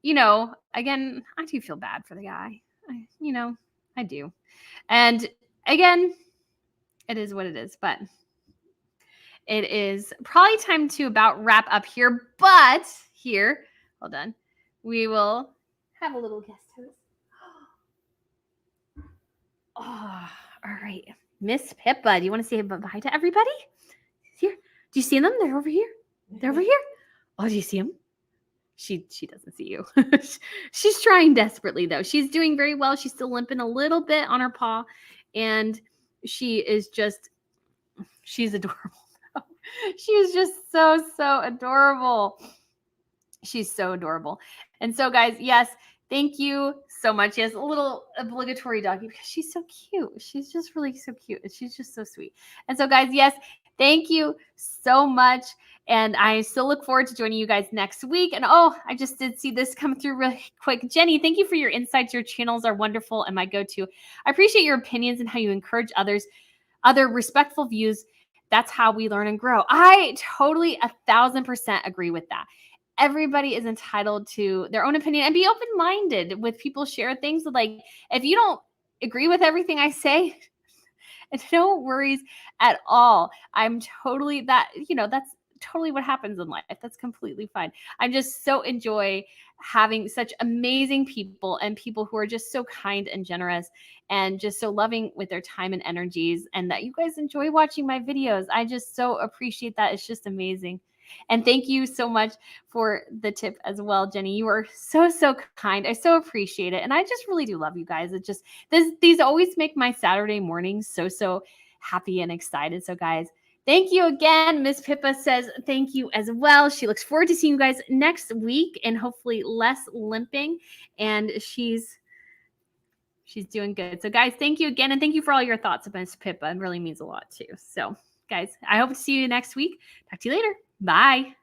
again, I do feel bad for the guy. I do. And again, it is what it is, but it is probably time to about wrap up here. But here, hold on, we will have a little guest host. Oh, all right. Miss Pippa, do you want to say bye to everybody? Here. Do you see them? They're over here. They're over here. Oh, do you see them? She doesn't see you. She's trying desperately, though. She's doing very well. She's still limping a little bit on her paw. And she's adorable. She is just so adorable. She's so adorable. And so, guys, yes, thank you so much. Yes, a little obligatory doggy, because she's so cute. She's just really so cute. She's just so sweet. And so, guys, yes, thank you so much. And I still look forward to joining you guys next week. And I just did see this come through really quick. Jenny, thank you for your insights. Your channels are wonderful and my go-to. I appreciate your opinions and how you encourage other respectful views. That's how we learn and grow. I totally 1,000% agree with that. Everybody is entitled to their own opinion, and be open-minded with people share things. Like, if you don't agree with everything I say, no worries at all. I'm totally that's totally what happens in life. That's completely fine. I just so enjoy having such amazing people, and people who are just so kind and generous and just so loving with their time and energies, and that you guys enjoy watching my videos. I just so appreciate that. It's just amazing. And thank you so much for the tip as well, Jenny. You are so kind. I so appreciate it. And I just really do love you guys. It just, these always make my Saturday mornings so happy and excited. So guys, thank you again. Miss Pippa says thank you as well. She looks forward to seeing you guys next week, and hopefully less limping. And she's doing good. So guys, thank you again. And thank you for all your thoughts about Miss Pippa. It really means a lot too. So guys, I hope to see you next week. Talk to you later. Bye.